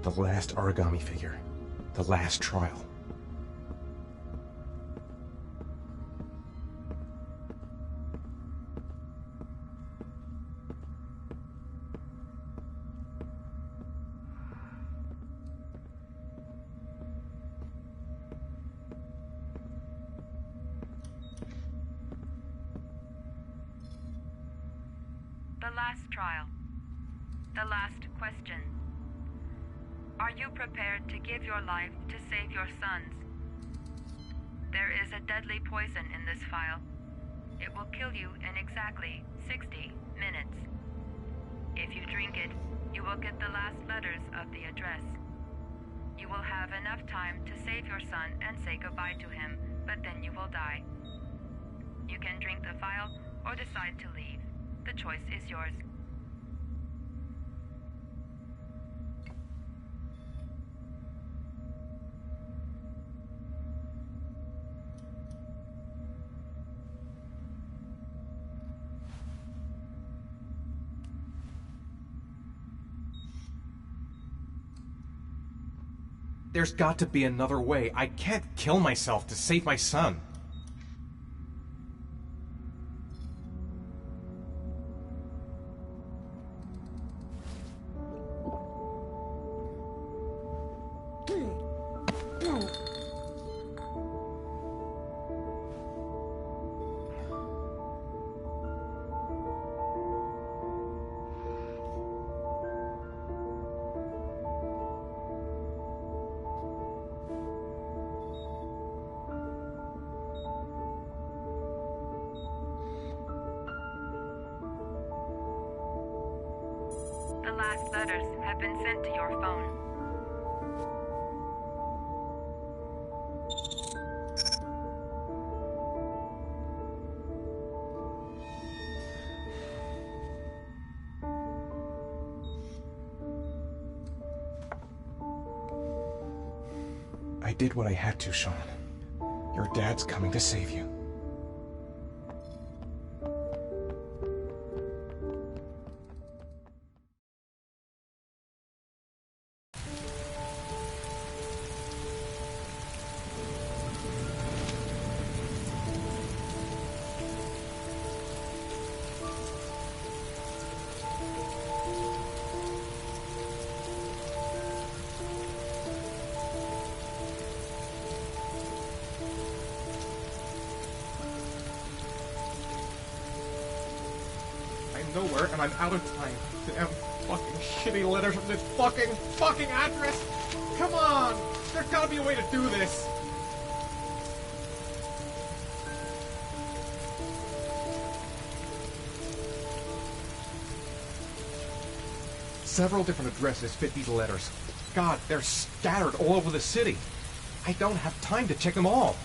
S12: The last origami figure. The last trial.
S19: The last trial. The last question. Are you prepared to give your life to save your sons? There is a deadly poison in this file. It will kill you in exactly 60 minutes. If you drink it, you will get the last letters of the address. You will have enough time to save your son and say goodbye to him, but then you will die. You can drink the file or decide to leave. The choice is yours.
S12: There's got to be another way. I can't kill myself to save my son.
S19: The last letters have been sent to your phone.
S12: I did what I had to, Sean. Your dad's coming to save you. Nowhere, and I'm out of time. Damn fucking shitty letters from this fucking address! Come on! There's gotta be a way to do this! Several different addresses fit these letters. God, they're scattered all over the city. I don't have time to check them all.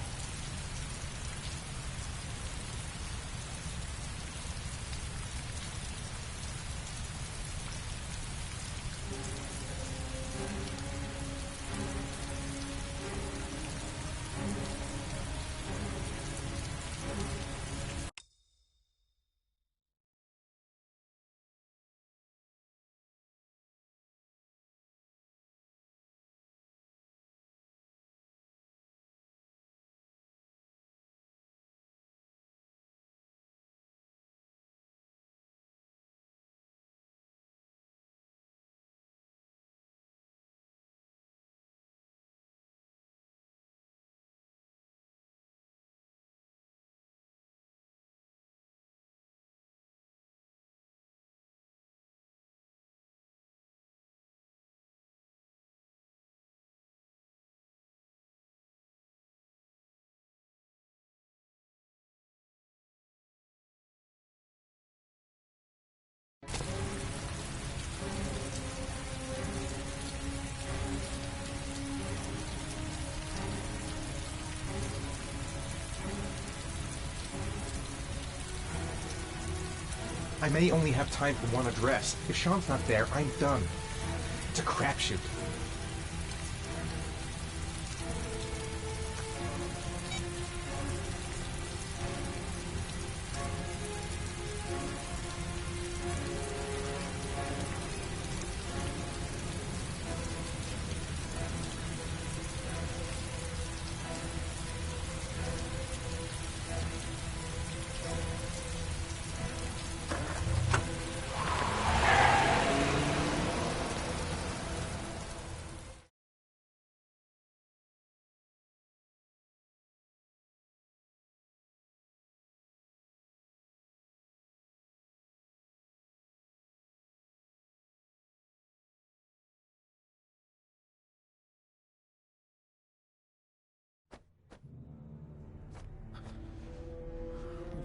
S12: I may only have time for one address. If Sean's not there, I'm done. It's a crapshoot.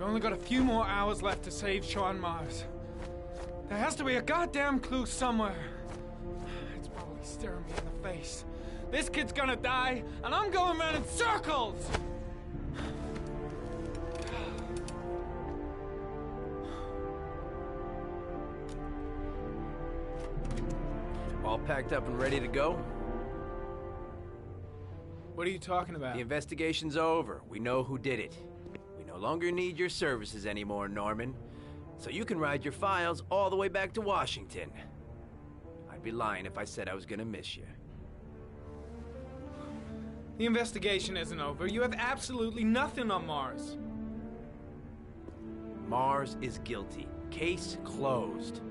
S11: We've only got a few more hours left to save Sean Mars. There has to be a goddamn clue somewhere. It's probably staring me in the face. This kid's gonna die, and I'm going around in circles!
S20: All packed up and ready to go?
S11: What are you talking about?
S20: The investigation's over. We know who did it. We no longer need your services anymore, Norman. So you can ride your files all the way back to Washington. I'd be lying if I said I was gonna miss you.
S11: The investigation isn't over. You have absolutely nothing on Mars.
S20: Mars is guilty. Case closed.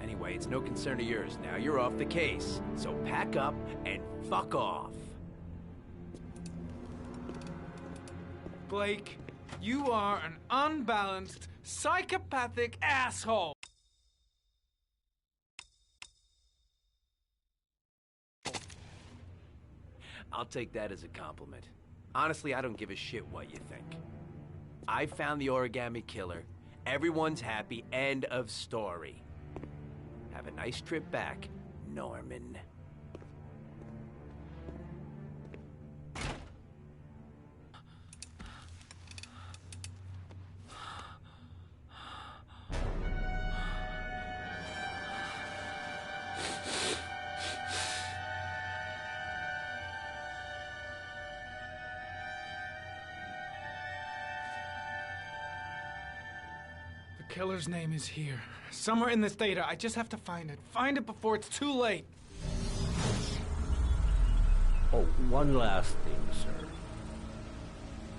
S20: Anyway, it's no concern of yours now. You're off the case. So pack up and fuck off.
S11: Blake, you are an unbalanced, psychopathic asshole!
S20: I'll take that as a compliment. Honestly, I don't give a shit what you think. I found the origami killer. Everyone's happy. End of story. Have a nice trip back, Norman.
S11: The killer's name is here. Somewhere in this data. I just have to find it. Find it before it's too late.
S21: Oh, one last thing, sir.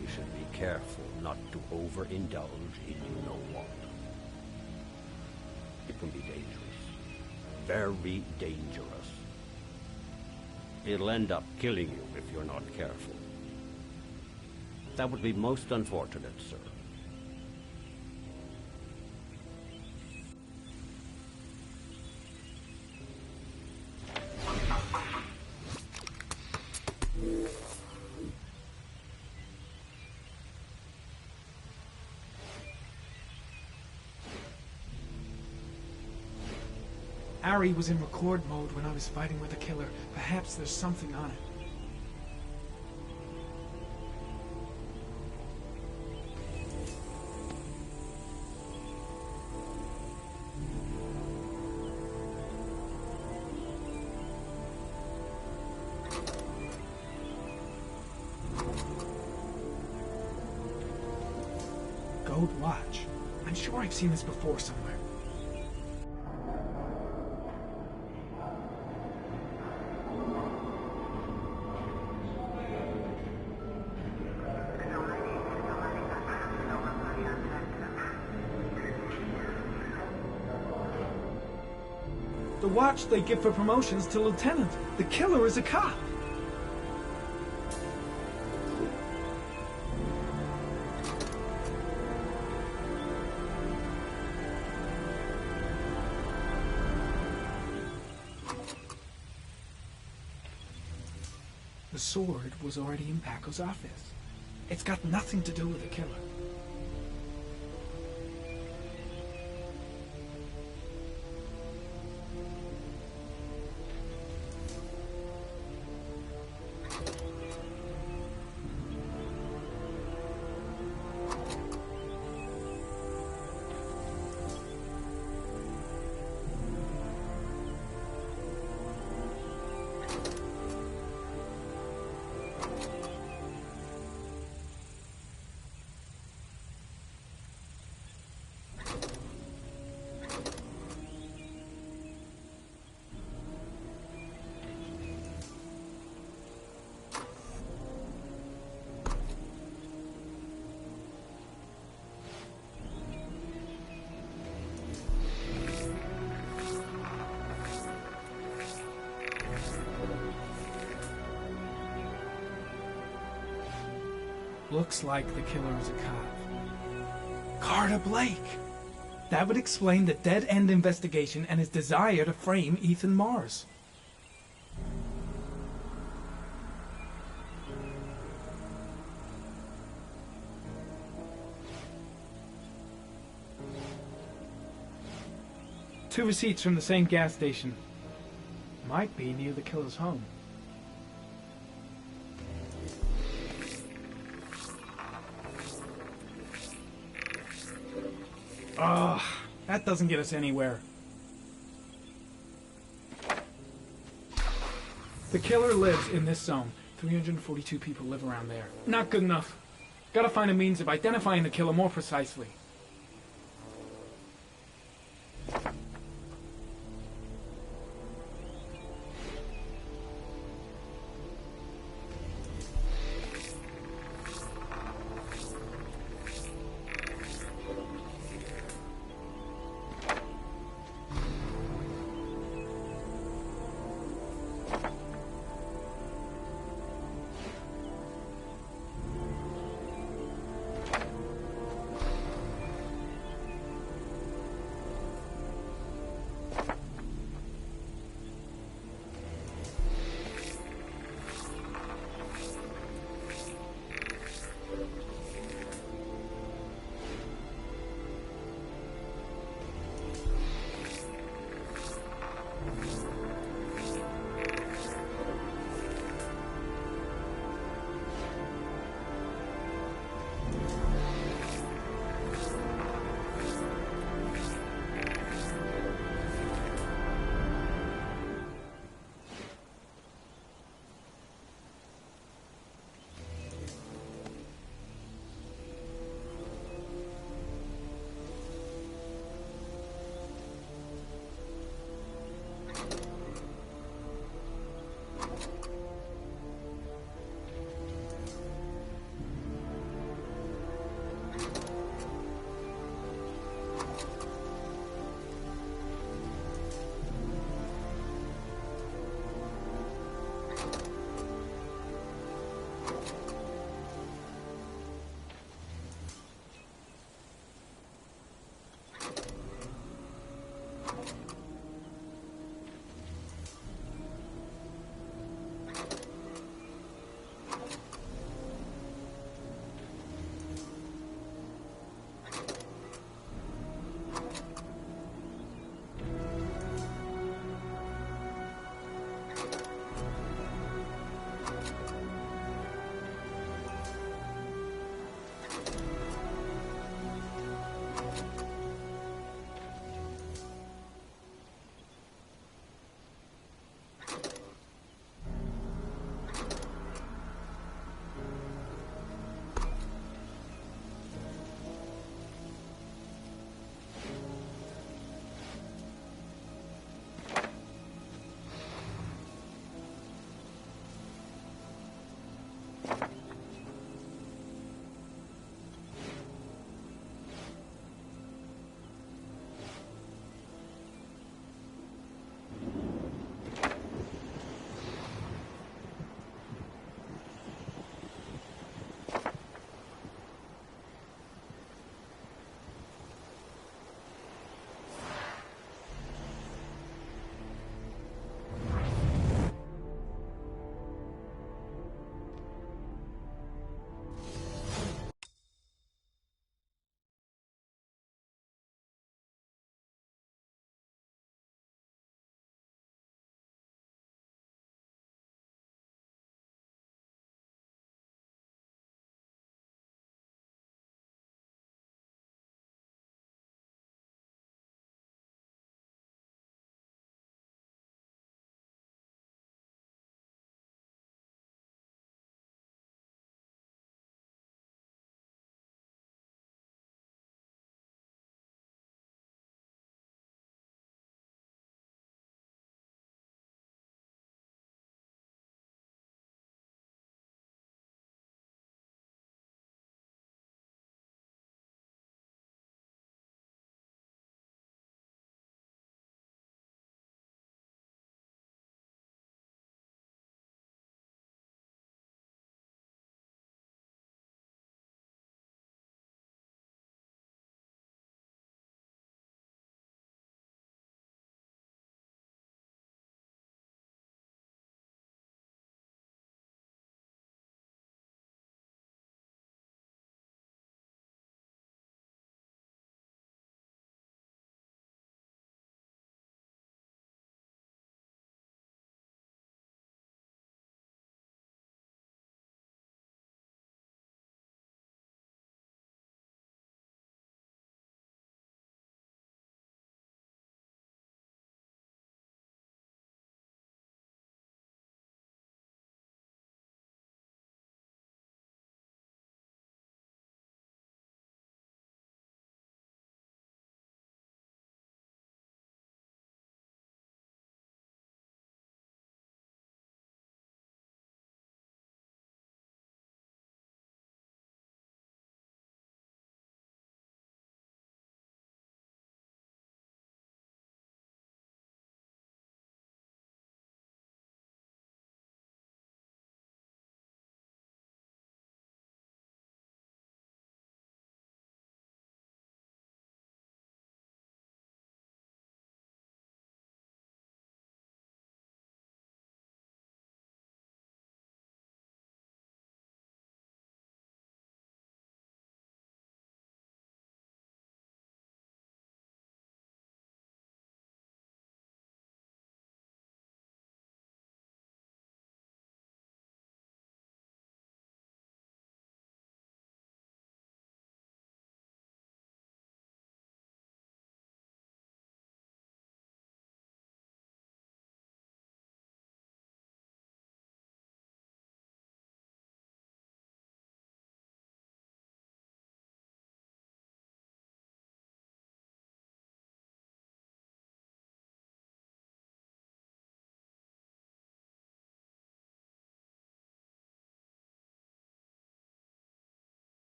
S21: You should be careful not to overindulge in you know what. It can be dangerous. Very dangerous. It'll end up killing you if you're not careful. That would be most unfortunate, sir.
S11: Ari was in record mode when I was fighting with the killer. Perhaps there's something on it. Gold watch. I'm sure I've seen this before somewhere. The watch they give for promotions to lieutenant. The killer is a cop. The sword was already in Paco's office. It's got nothing to do with the killer. Looks like the killer is a cop. Carter Blake! That would explain the dead-end investigation and his desire to frame Ethan Mars. Two receipts from the same gas station. Might be near the killer's home. Ugh, that doesn't get us anywhere. The killer lives in this zone. 342 people live around there. Not good enough. Gotta find a means of identifying the killer more precisely.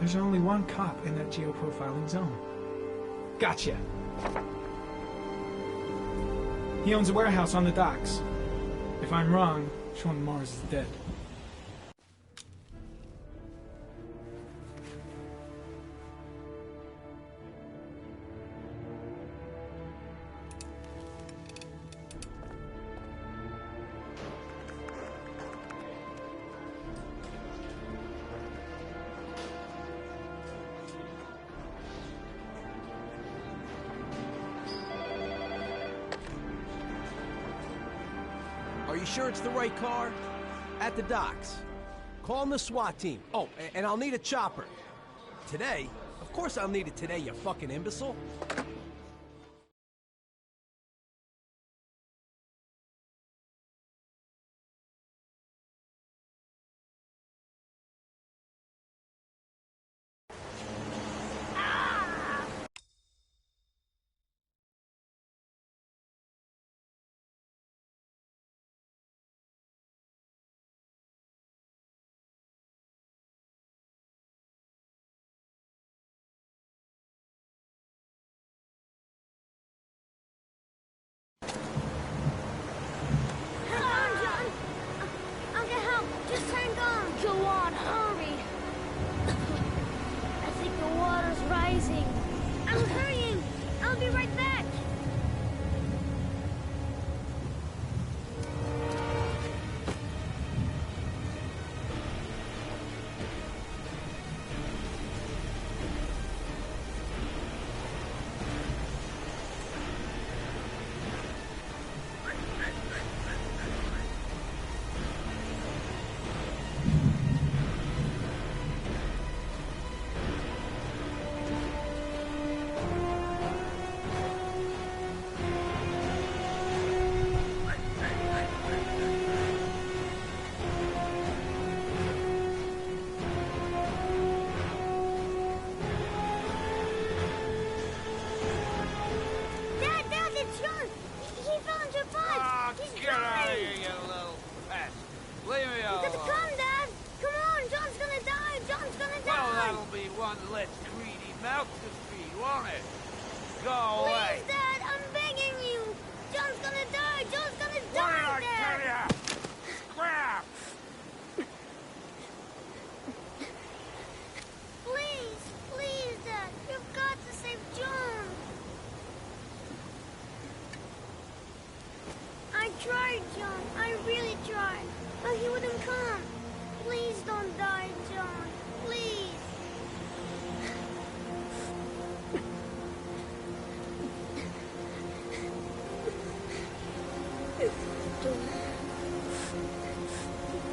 S11: There's only one cop in that geoprofiling zone. Gotcha. He owns a warehouse on the docks. If I'm wrong, Sean Mars is dead.
S6: Are you sure it's the right car? At the docks. Call the SWAT team. Oh, and I'll need a chopper. Today? Of course I'll need it today, you fucking imbecile.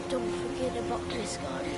S7: Don't forget about this, Gordy.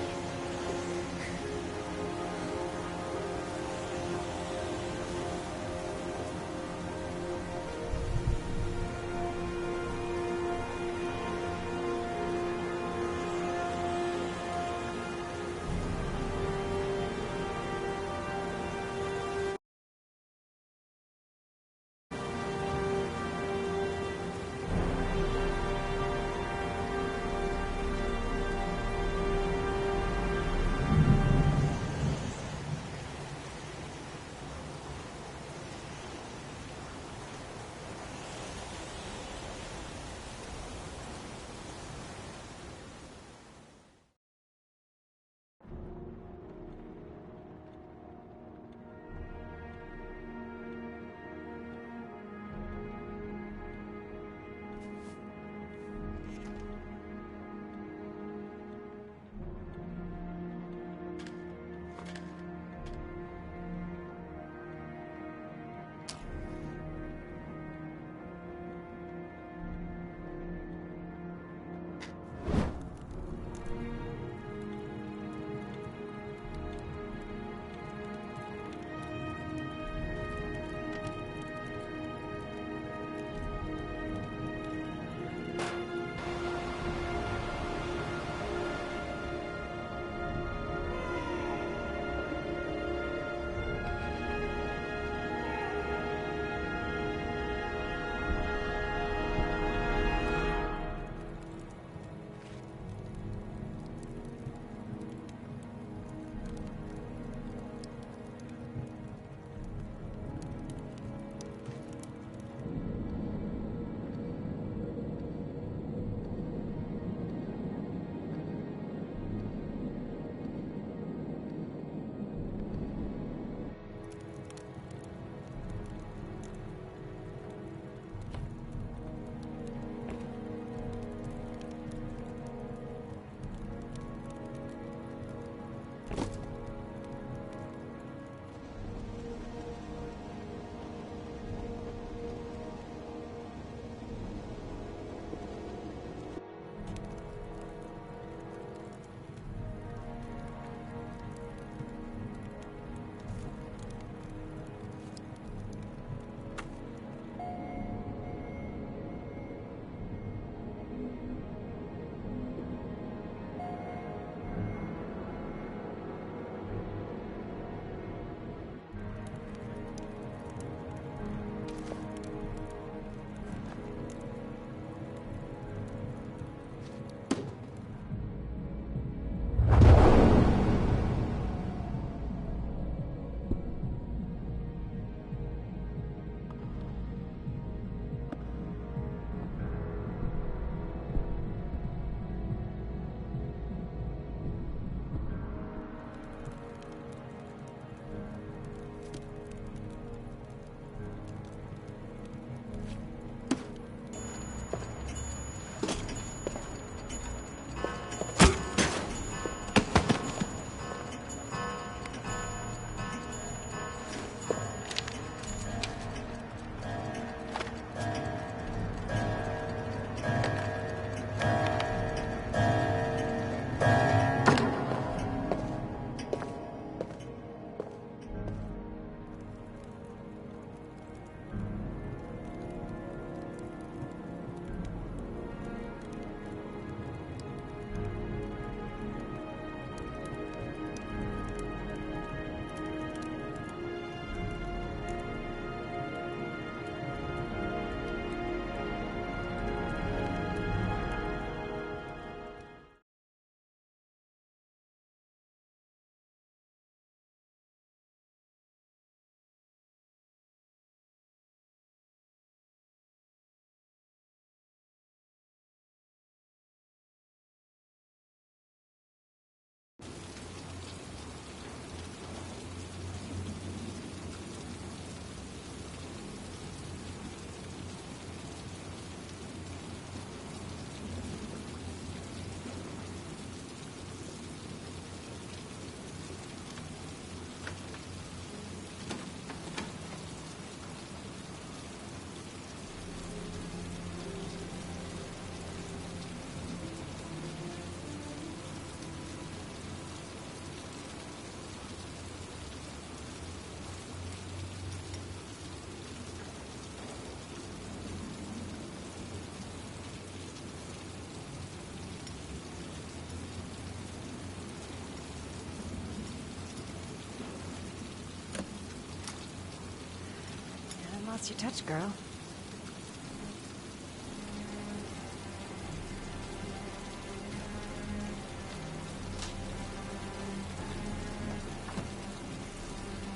S8: lost your touch, girl.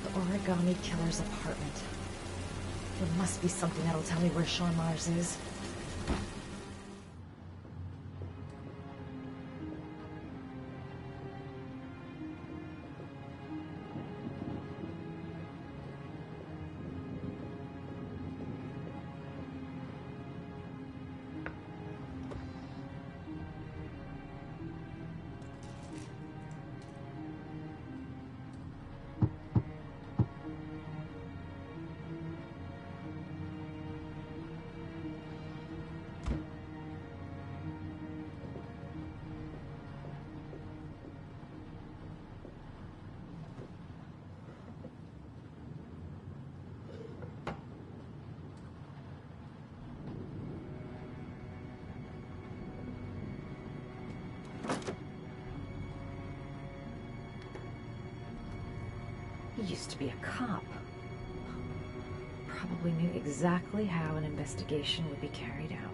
S8: The origami killer's apartment. There must be something that'll tell me where Sean Mars is. He used to be a cop. Probably knew exactly how an investigation would be carried out.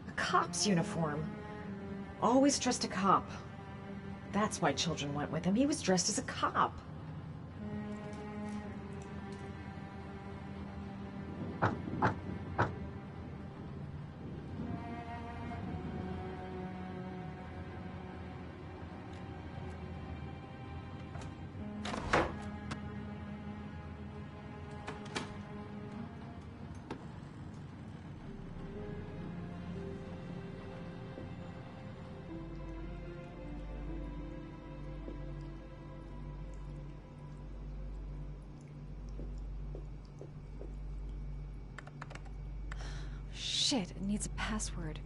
S8: A cop's uniform. Always trust a cop. That's why children went with him. He was dressed as a cop. Shit, it needs a password.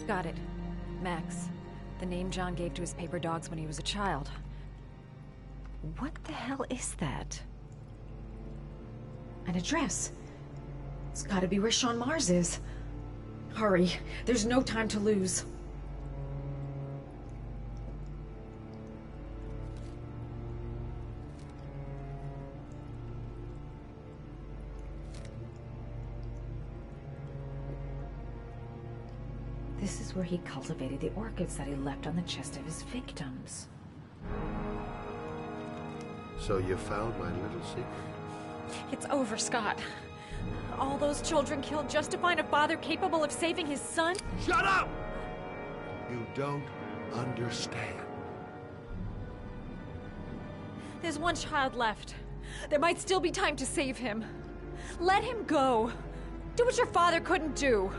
S8: Got it. Max. The name John gave to his paper dogs when he was a child. What the hell is that? An address. It's gotta be where Sean Mars is. Hurry. There's no time to lose. This is where he cultivated the orchids that he left on the chest of his victims.
S5: So you found my little secret?
S8: It's over, Scott. All those children killed just to find a father capable of saving his son?
S5: Shut up! You don't understand.
S8: There's one child left. There might still be time to save him. Let him go. Do what your father couldn't do.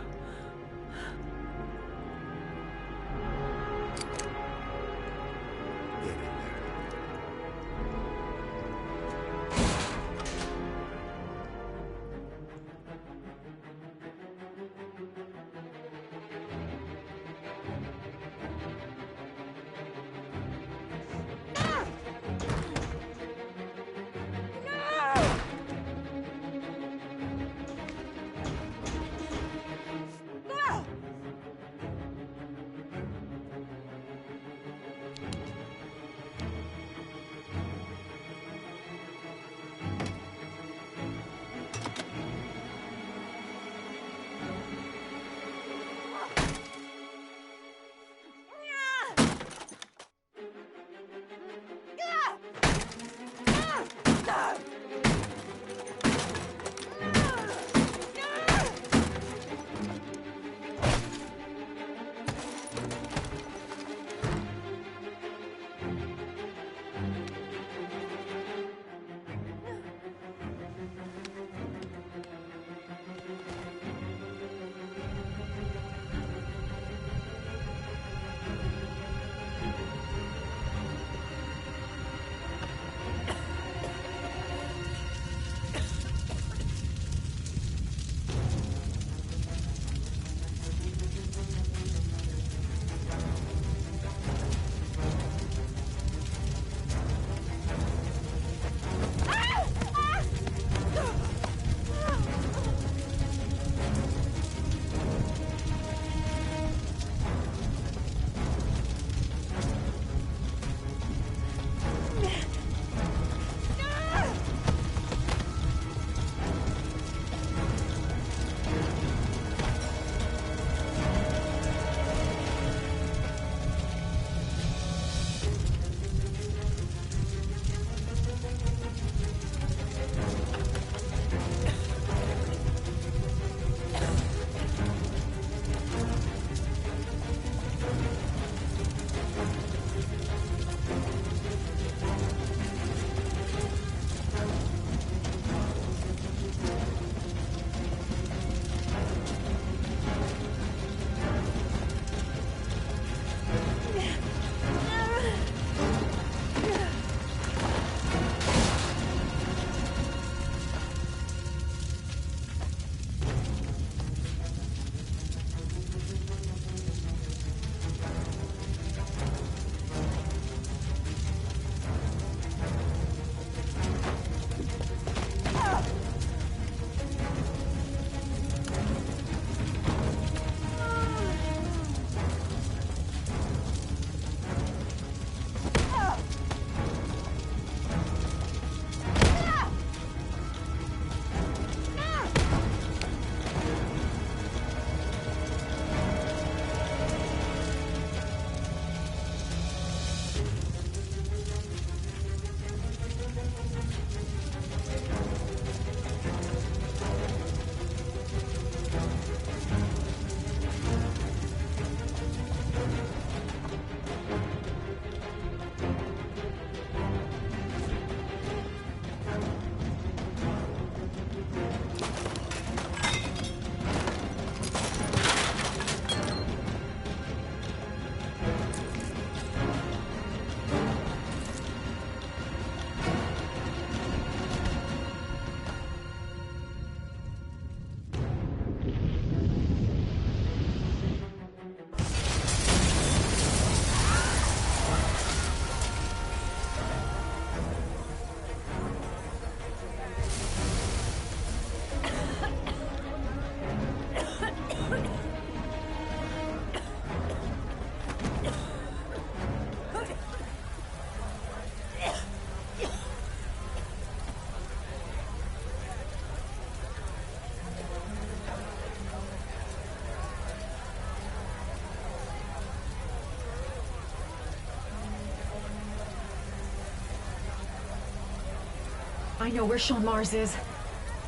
S8: I know where Sean Mars is.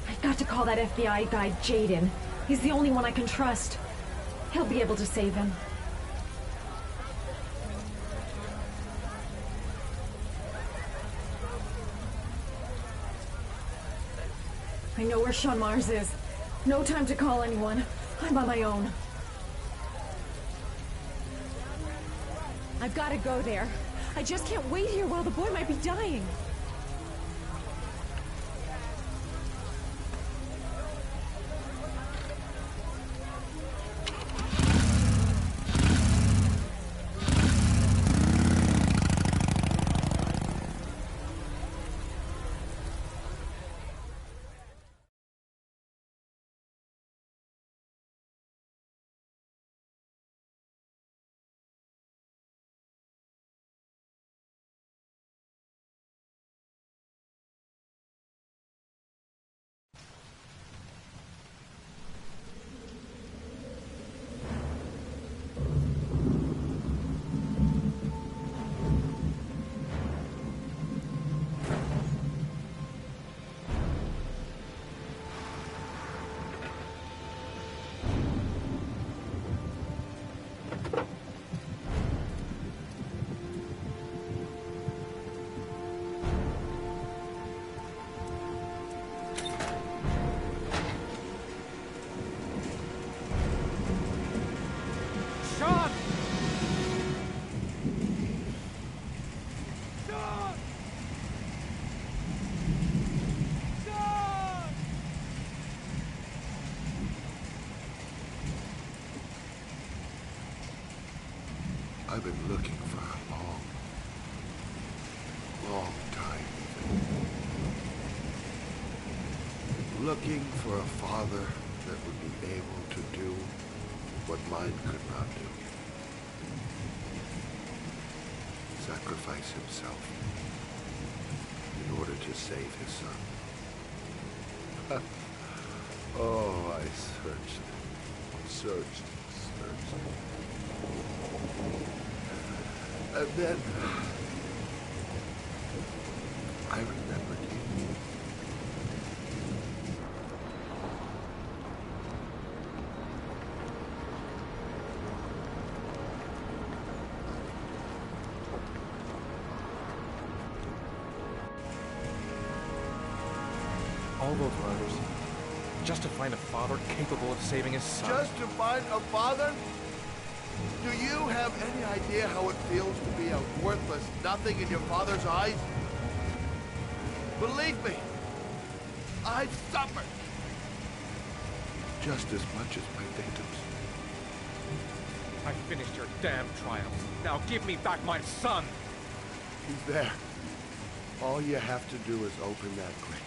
S8: I've got to call that FBI guy, Jaden. He's the only one I can trust. He'll be able to save him. I know where Sean Mars is. No time to call anyone. I'm on my own. I've got to go there. I just can't wait here while the boy might be dying.
S5: I've been looking for a long, long time. Looking for a father that would be able to do what mine could not do. Sacrifice himself in order to save his son. Oh, I searched. And then I remembered you.
S12: All those letters, just to find a father capable of saving his son.
S5: Just to find a father? Do you have any idea how it feels to be a worthless nothing in your father's eyes? Believe me, I've suffered just as much as my victims.
S12: I finished your damn trial. Now give me back my son!
S5: He's there. All you have to do is open that crate.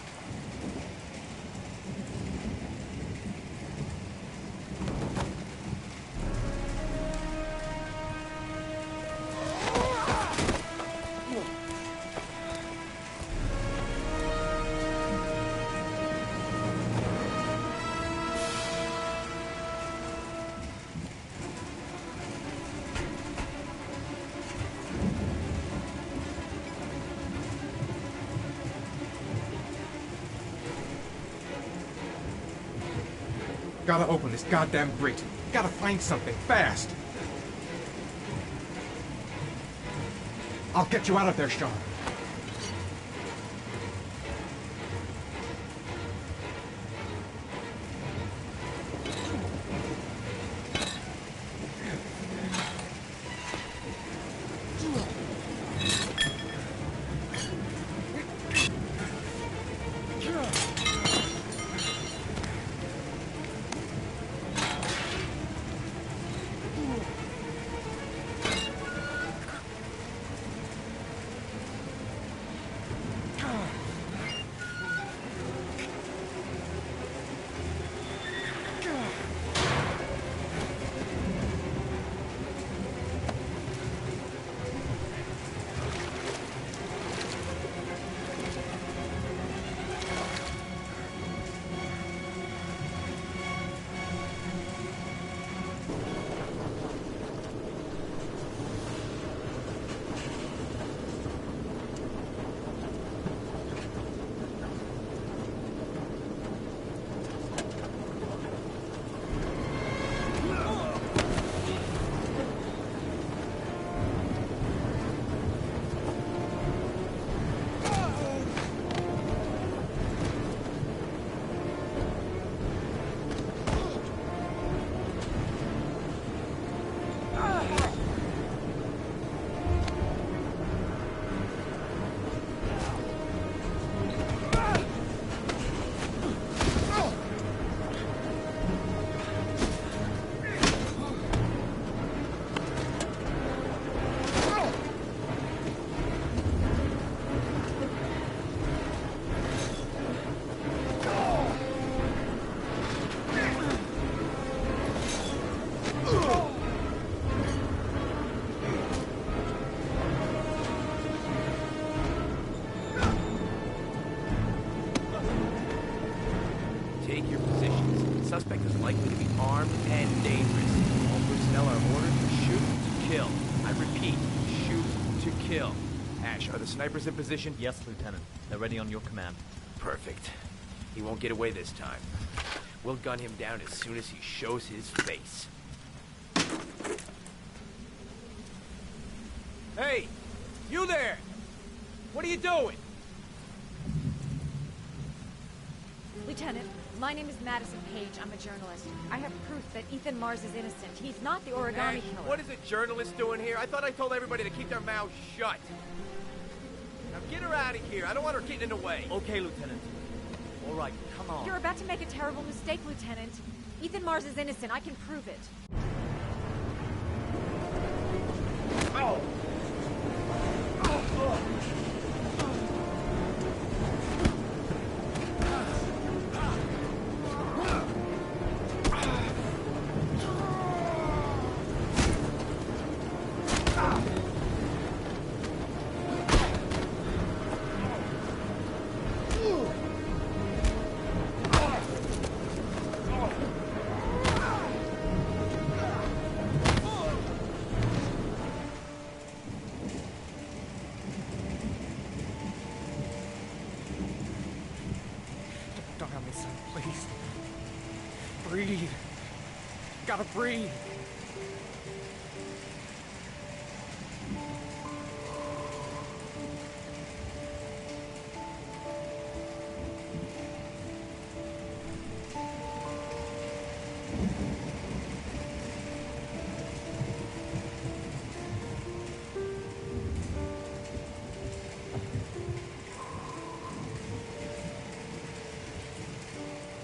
S12: Gotta open this goddamn grate. Gotta find something, fast! I'll get you out of there, Sean.
S20: Take your positions. The suspect is likely to be armed and dangerous. All personnel are ordered to shoot to kill. I repeat, shoot to kill. Ash, are the snipers in position?
S10: Yes, Lieutenant. They're ready on your command.
S20: Perfect. He won't get away this time. We'll gun him down as soon as he shows his face. Hey! You there! What are you doing?
S9: Lieutenant, my name is Madison Page. I'm a journalist. I have proof that Ethan Mars is innocent. He's not the origami
S20: Ash,
S9: killer.
S20: what is a journalist doing here? I thought I told everybody to keep their mouths shut. Now get her out of here. I don't want her getting in the way.
S10: Okay, Lieutenant. All right, come on.
S9: You're about to make a terrible mistake, Lieutenant. Ethan Mars is innocent. I can prove it.
S20: Oh!
S12: Don't have me, son, please. Breathe. Gotta breathe.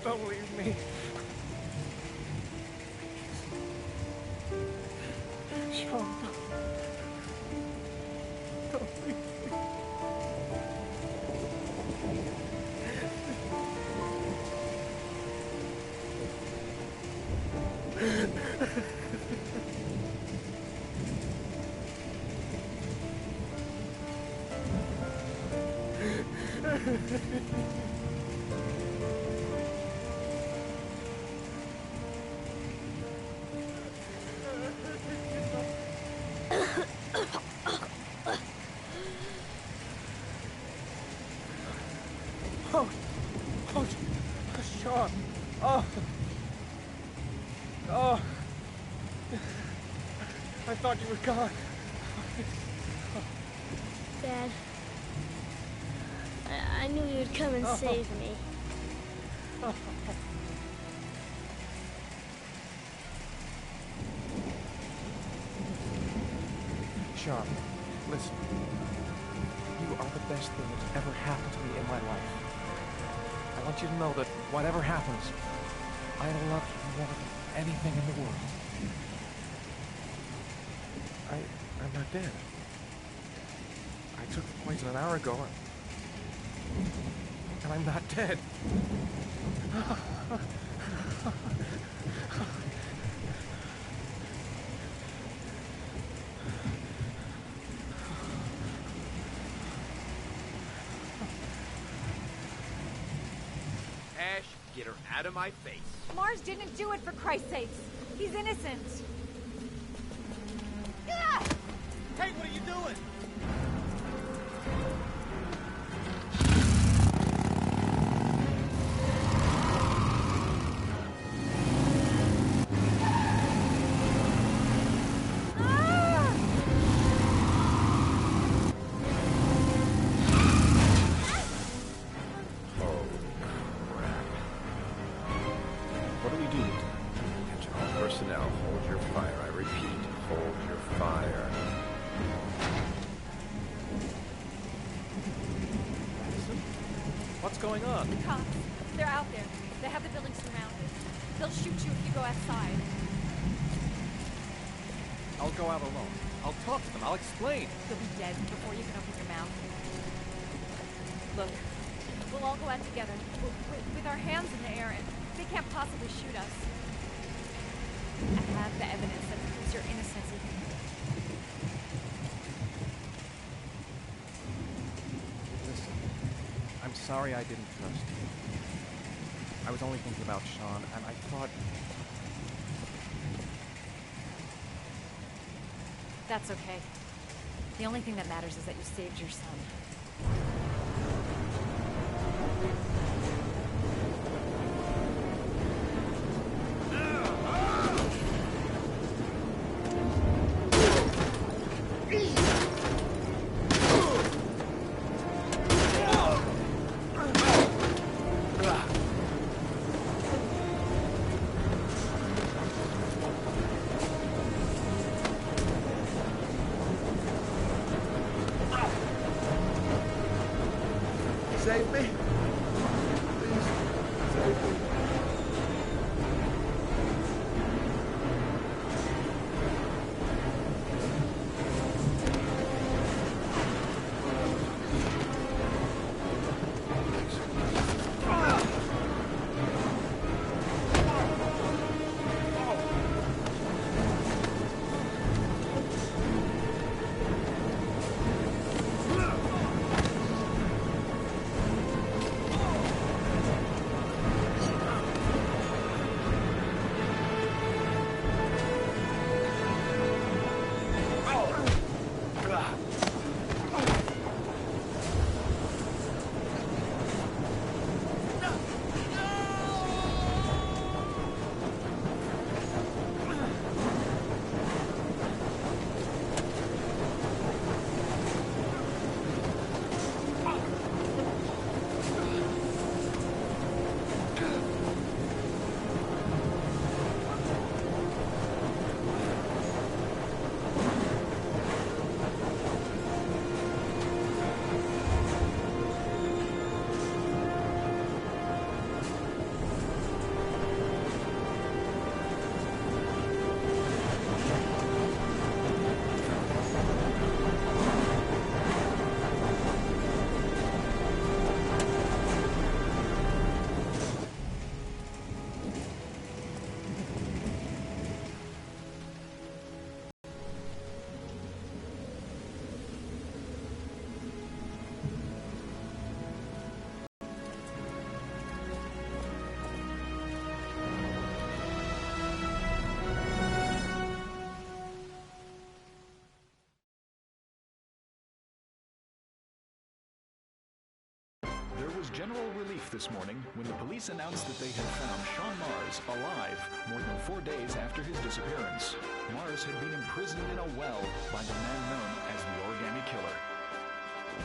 S12: Don't leave me. Sean, don't leave me. Oh, Sean. Oh. I thought you were gone.
S7: Dad, I knew you'd come and save me.
S12: Sean, listen. You are the best thing that's ever happened to me in my life. I want you to know that whatever happens, I love you more than anything in the world. I'm not dead. I took the poison an hour ago, and I'm not dead.
S20: Ash, get her out of my face.
S9: Mars didn't do it, for Christ's sakes. He's innocent. Ah!
S20: Hey, what are you doing?
S14: What do we do? Attention all personnel, hold your fire. I repeat, hold your fire.
S10: What's going on?
S9: The cops. They're out there. They have the building surrounded. They'll shoot you if you go outside.
S10: I'll go out alone. I'll talk to them. I'll explain.
S9: You'll be dead before you can open your mouth. Look, we'll all go out together, with our hands in the air, and they can't possibly shoot us. I have the evidence that proves your innocence.
S12: Listen, I'm sorry I didn't trust you. I was only thinking about Sean, and I thought...
S9: That's okay. The only thing that matters is that you saved your son.
S5: Save me. Please, save me.
S13: There was general relief this morning when the police announced that they had found Sean Mars alive more than 4 days after his disappearance. Mars had been imprisoned in a well by the man known as the Origami Killer.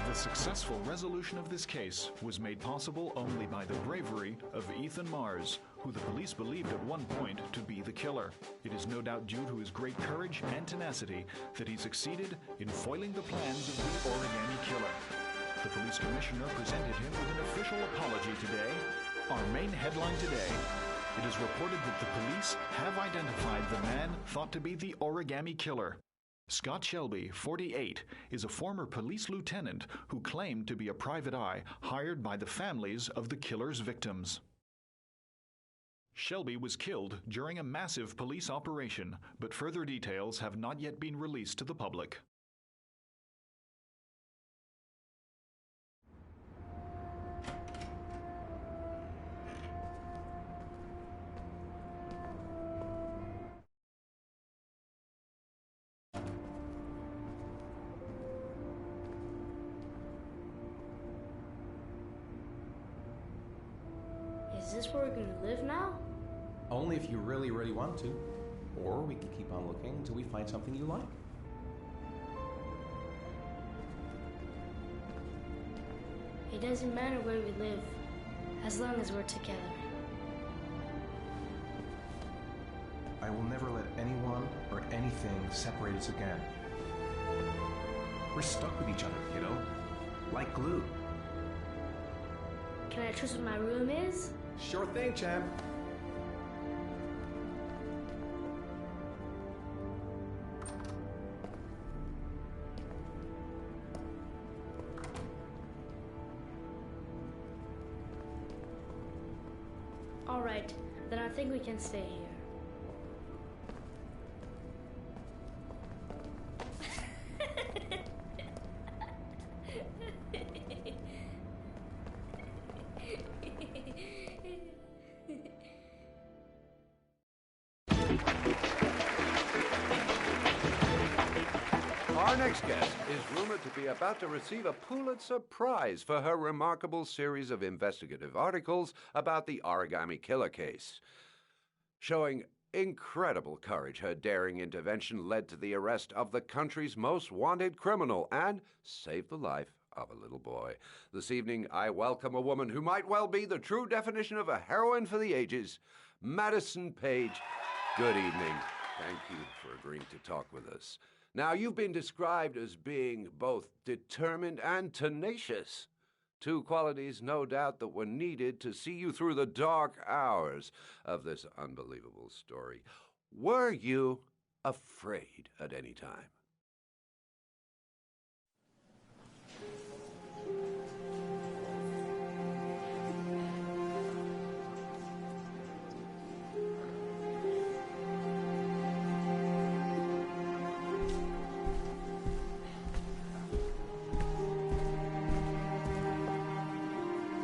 S13: The successful resolution of this case was made possible only by the bravery of Ethan Mars, who the police believed at one point to be the killer. It is no doubt due to his great courage and tenacity that he succeeded in foiling the plans of the Origami Killer. The police commissioner presented him with an official apology today. Our main headline today: it is reported that the police have identified the man thought to be the Origami Killer. Scott Shelby, 48, is a former police lieutenant who claimed to be a private eye hired by the families of the killer's victims. Shelby was killed during a massive police operation, but further details have not yet been released to the public.
S22: Is this where we're gonna live now?
S23: Only if you really, really want to. Or we can keep on looking until we find something you like.
S22: It doesn't matter where we live, as long as we're together.
S23: I will never let anyone or anything separate us again. We're stuck with each other, kiddo. Like glue.
S22: Can I choose what my room is?
S23: Sure thing, champ.
S22: All right, then I think we can stay here.
S14: guest is rumored to be about to receive a Pulitzer Prize for her remarkable series of investigative articles about the Origami Killer case. Showing incredible courage, her daring intervention led to the arrest of the country's most wanted criminal and saved the life of a little boy. This evening, I welcome a woman who might well be the true definition of a heroine for the ages, Madison Page. Good evening. Thank you for agreeing to talk with us. Now, you've been described as being both determined and tenacious. Two qualities, no doubt, that were needed to see you through the dark hours of this unbelievable story. Were you afraid at any time?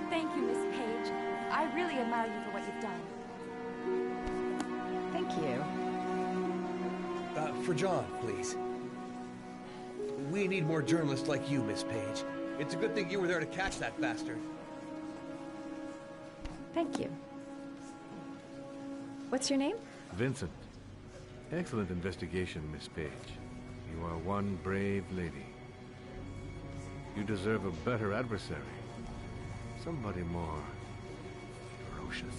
S9: Thank you, Miss Page. I really admire you for what you've done.
S8: Thank you.
S1: For John, please. We need more journalists like you, Miss Page. It's a good thing you were there to catch that bastard.
S8: Thank you. What's your name?
S2: Vincent. Excellent investigation, Miss Page. You are one brave lady. You deserve a better adversary. Somebody more ferocious.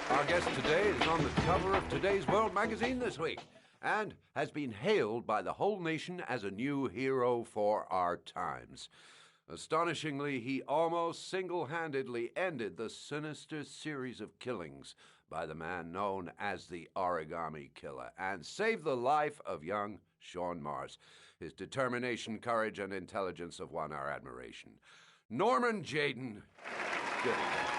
S14: Our guest today is on the cover of today's World magazine this week and has been hailed by the whole nation as a new hero for our times. Astonishingly, he almost single-handedly ended the sinister series of killings by the man known as the Origami Killer and saved the life of young Sean Mars. His determination, courage, and intelligence have won our admiration. Norman Jayden. Good evening.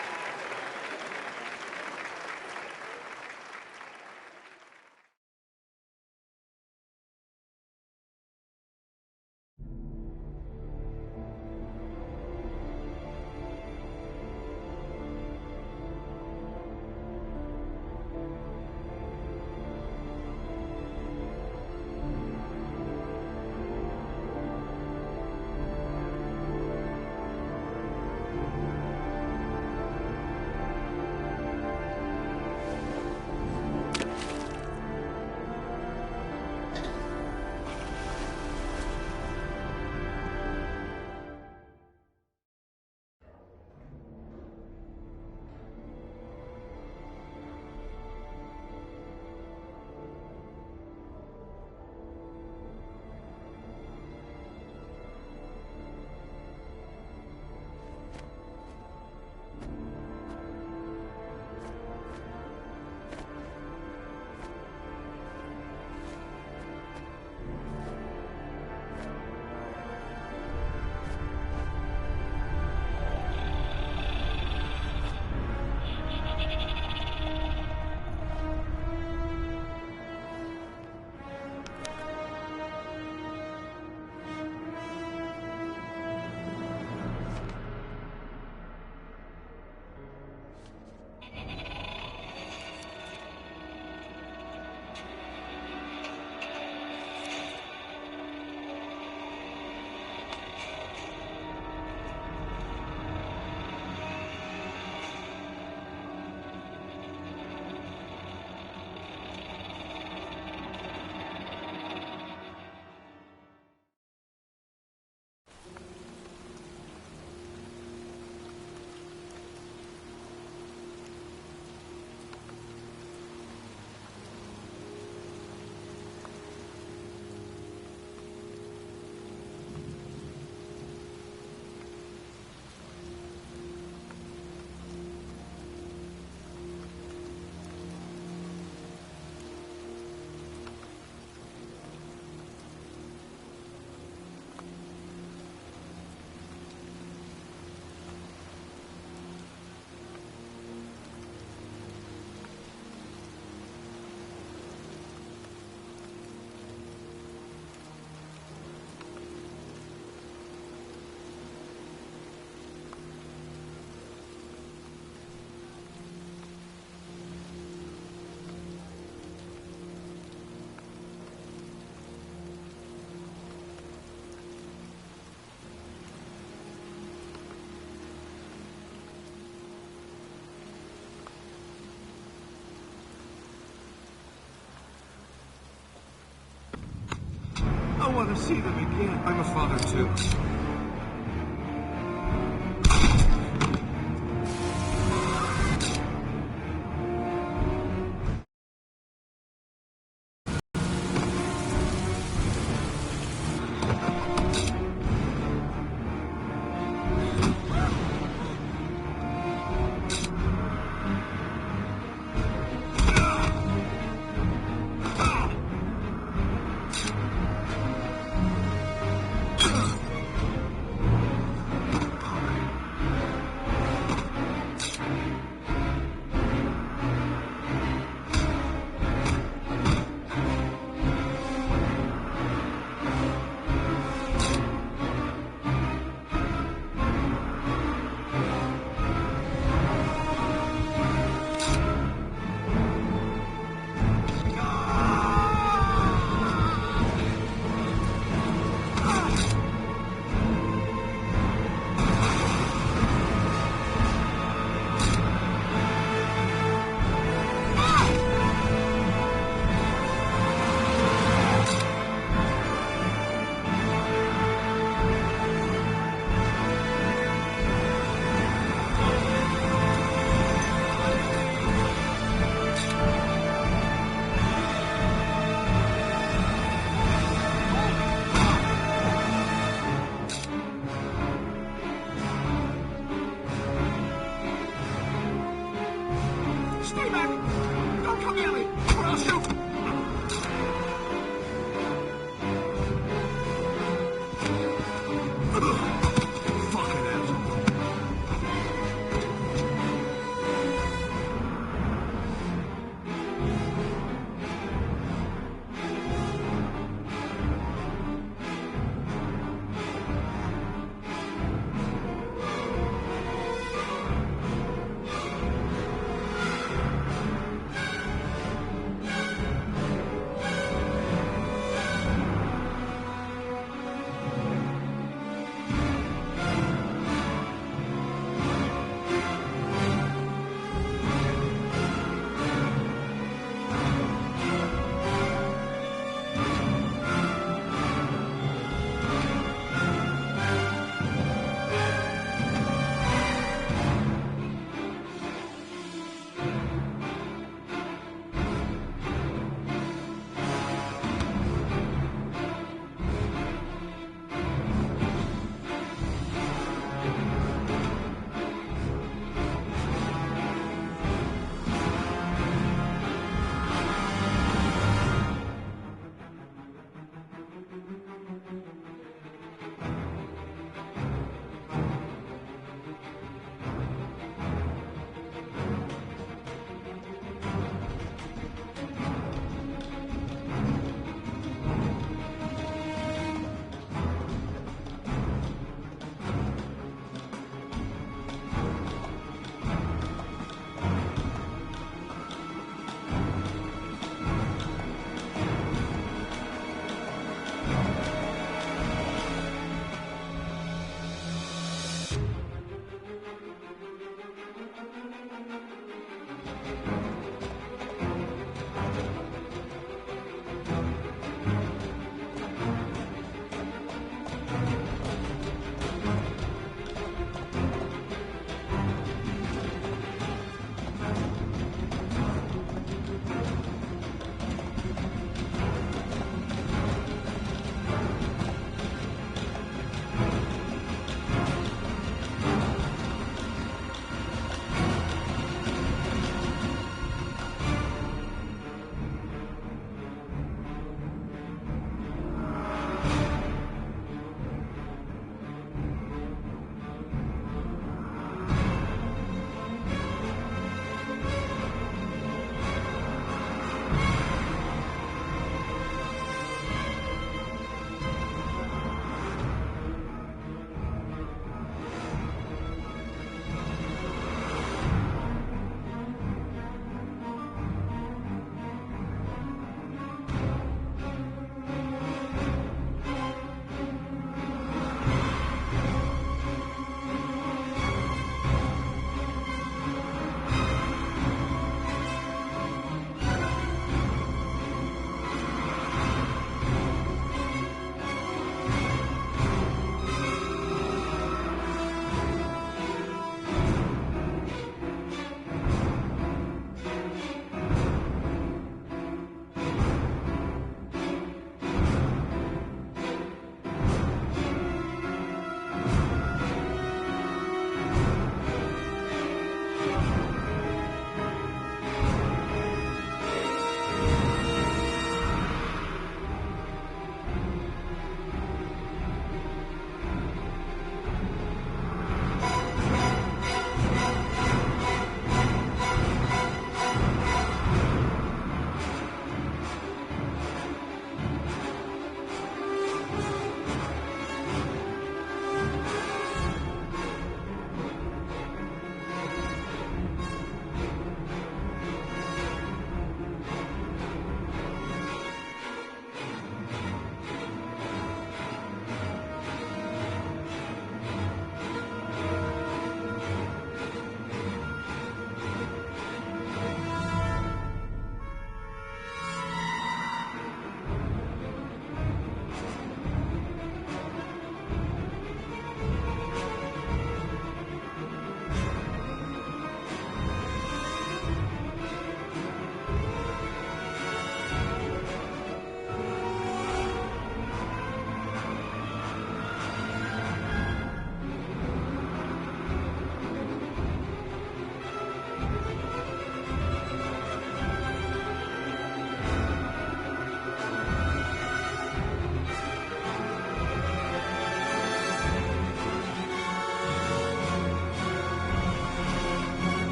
S3: I want to see them again. I'm a father, too.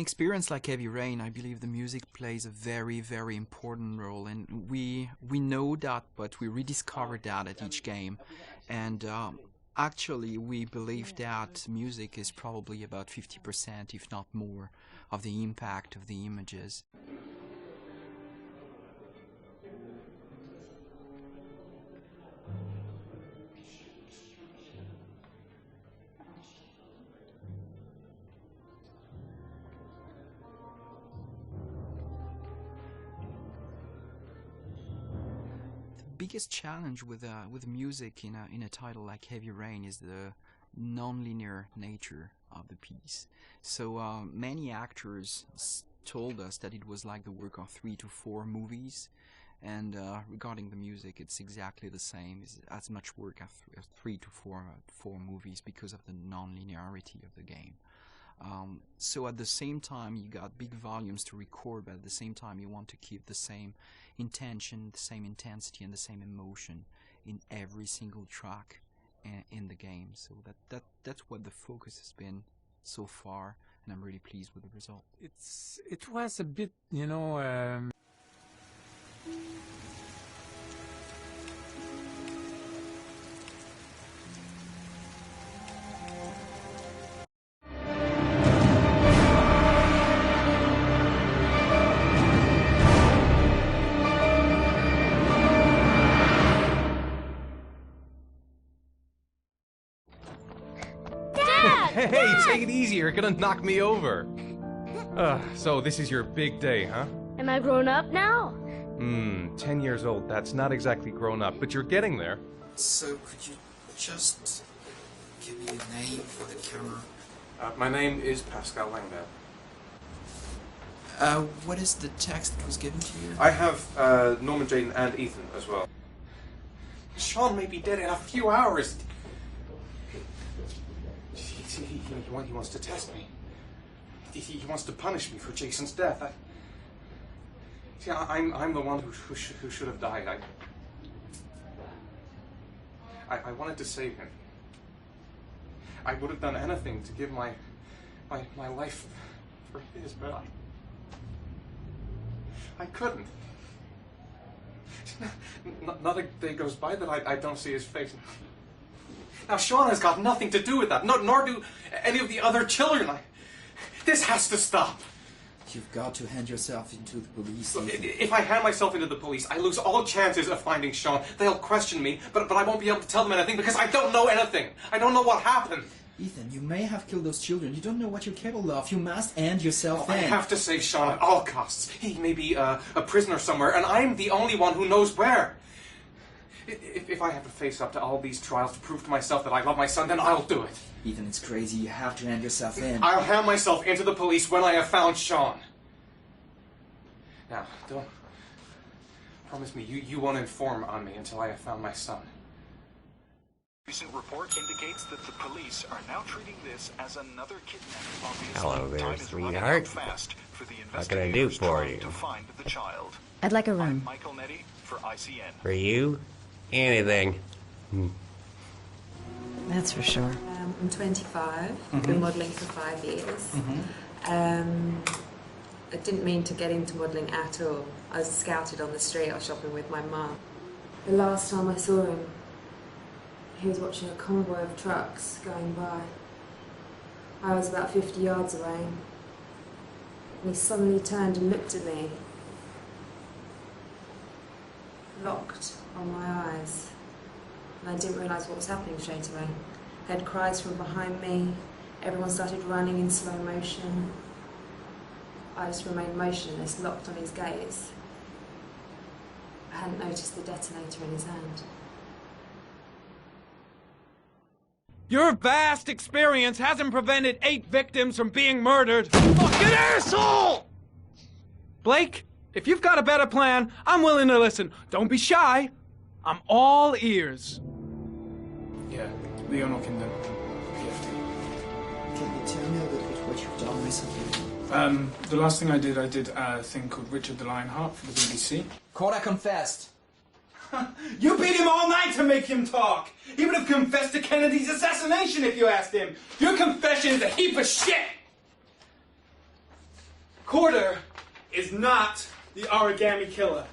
S4: experience like Heavy Rain, I believe the music plays a very, very important role, and we know that, but we rediscover that at each game. And actually, we believe that music is probably about 50%, if not more, of the impact of the images. The biggest challenge with music in a title like Heavy Rain is the non-linear nature of the piece. So many actors told us that it was like the work of 3 to 4 movies, and regarding the music, it's exactly the same. It's as much work as 3 to 4 movies because of the non-linearity of the game. So at the same time, you got big volumes to record, but at the same time, you want to keep the same intention, the same intensity, and the same emotion in every single track in the game. So that's what the focus has been so far, and I'm really pleased with the result.
S15: It was a bit, you know.
S12: Hey, take it easy, you're gonna knock me over. So this is your big day, huh?
S22: Am I grown up now?
S12: 10 years old, that's not exactly grown up, but you're getting there.
S4: So could you just give me a name for the camera?
S12: My name is Pascal Langdale.
S4: What is the text that was given to you?
S12: I have Norman, Jaden, and Ethan as well. Sean may be dead in a few hours. He wants to test me. He wants to punish me for Jason's death. I'm the one who should have died. I wanted to save him. I would have done anything to give my life for his, but I couldn't. Not a day goes by that I don't see his face. Now, Sean has got nothing to do with that, nor do any of the other children. This has to stop.
S4: You've got to hand yourself into the police.
S12: Look, if I hand myself into the police, I lose all chances of finding Sean. They'll question me, but I won't be able to tell them anything because I don't know anything. I don't know what happened.
S4: Ethan, you may have killed those children. You don't know what you're capable of. You must hand yourself in.
S12: I have to save Sean at all costs. He may be a prisoner somewhere, and I'm the only one who knows where. If I have to face up to all these trials to prove to myself that I love my son, then I'll do it.
S4: Ethan, it's crazy. You have to hand yourself in.
S12: I'll hand myself into the police when I have found Sean. Now, don't... Promise me you won't inform on me until I have found my son.
S13: Recent report indicates that the police are now treating this as another kidnapping. Obviously,
S21: Hello there,
S13: time is running out
S21: sweetheart.
S13: fast for the
S21: What can I do
S13: investigators
S21: for
S13: trying
S21: you?
S13: to find the child.
S16: I'd like a room.
S13: I'm Michael Nettie for ICN.
S21: For you? Anything.
S16: That's for sure.
S24: I'm 25. I've been modelling for 5 years. I didn't mean to get into modelling at all. I was scouted on the street. I was shopping with my mum. The last time I saw him, he was watching a convoy of trucks going by. I was about 50 yards away, and he suddenly turned and looked at me, locked on my eyes, and I didn't realise what was happening straight away. I heard cries from behind me, everyone started running in slow motion. I just remained motionless, locked on his gaze. I hadn't noticed the detonator in his hand.
S11: Your vast experience hasn't prevented 8 victims from being murdered. Fucking asshole! Blake, if you've got a better plan, I'm willing to listen. Don't be shy. I'm all ears. Yeah, Leon Ockenden, PFD.
S4: Can you tell me a little bit what you've done recently?
S11: The last thing I did a thing called Richard the Lionheart for the BBC.
S4: Corda confessed.
S11: You beat him all night to make him talk. He would have confessed to Kennedy's assassination if you asked him. Your confession is a heap of shit. Corder is not the origami killer.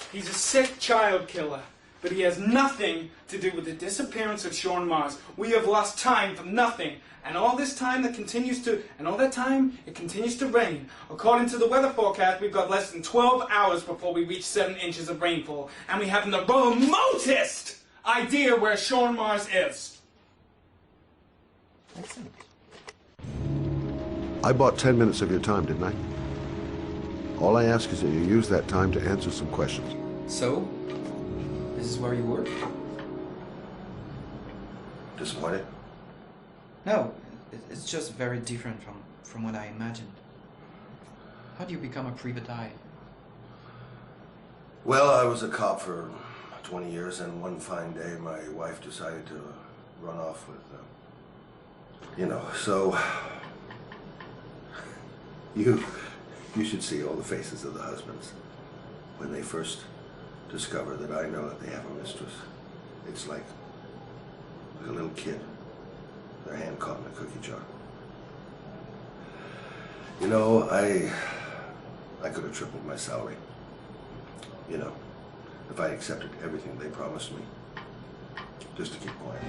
S11: He's a sick child killer, but he has nothing to do with the disappearance of Sean Mars. We have lost time for nothing, and all this time it continues to rain. According to the weather forecast, we've got less than 12 hours before we reach 7 inches of rainfall, and we haven't the remotest idea where Sean Mars is.
S4: Excellent.
S5: I bought 10 minutes of your time, didn't I? All I ask is that you use that time to answer some questions.
S4: So, this is where you work?
S5: Disappointed?
S4: No, it's just very different from what I imagined. How do you become a private eye?
S5: Well, I was a cop for 20 years, and one fine day my wife decided to run off with, so... You should see all the faces of the husbands when they first discover that I know that they have a mistress. It's like a little kid, their hand caught in a cookie jar. I could have tripled my salary. If I accepted everything they promised me, just to keep quiet.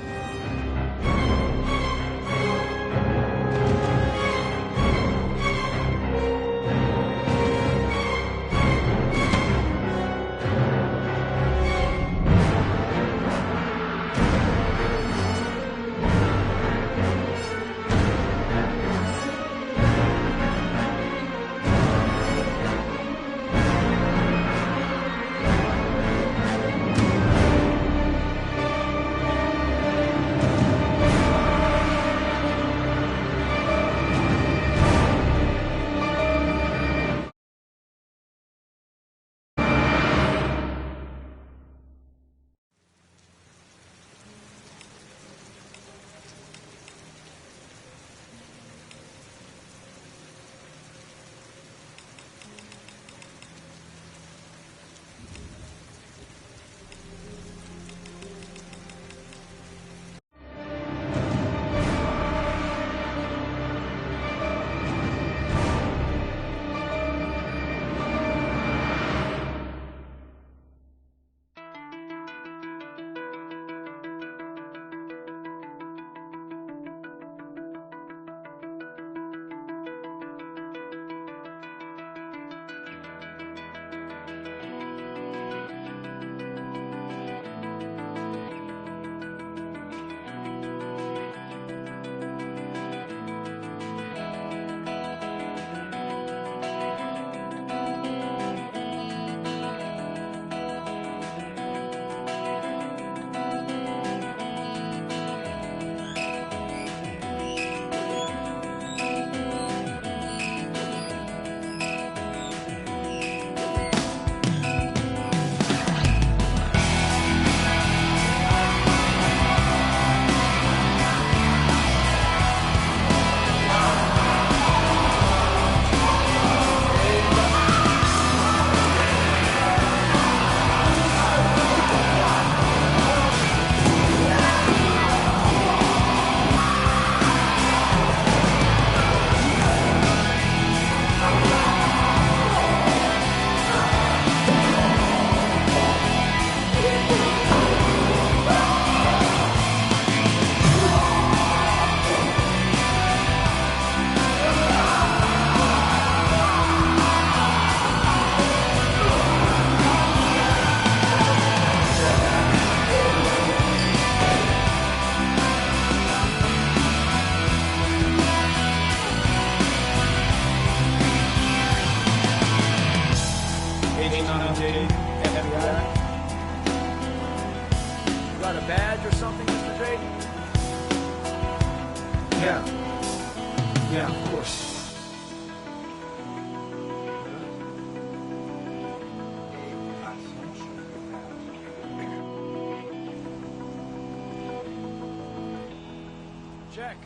S11: Yeah, of course.
S12: Check.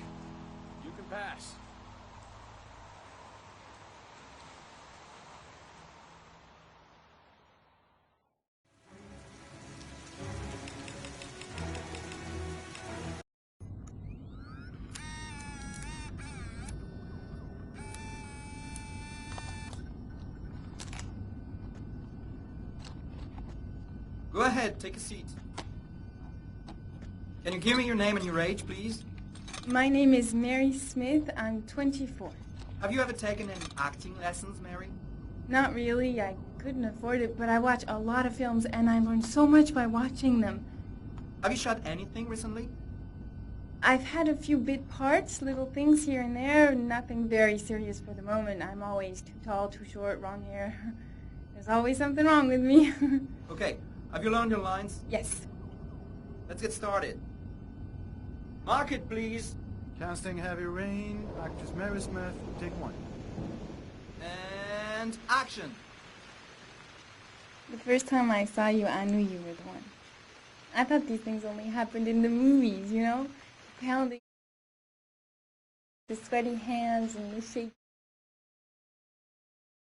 S12: You can pass.
S16: ahead, take a seat. Can you give me your name and your age, please?
S17: My name is Mary Smith. I'm 24.
S16: Have you ever taken any acting lessons, Mary?
S17: Not really. I couldn't afford it, but I watch a lot of films and I learn so much by watching them.
S16: Have you shot anything recently?
S17: I've had a few bit parts, little things here and there, nothing very serious for the moment. I'm always too tall, too short, wrong hair. There's always something wrong with me.
S16: Okay, have you learned your lines?
S17: Yes.
S16: Let's get started. Mark it, please.
S18: Casting Heavy Rain, actress Mary Smith, take one.
S16: And action.
S17: The first time I saw you, I knew you were the one. I thought these things only happened in the movies, you know? Pounding, the sweaty hands and the shaky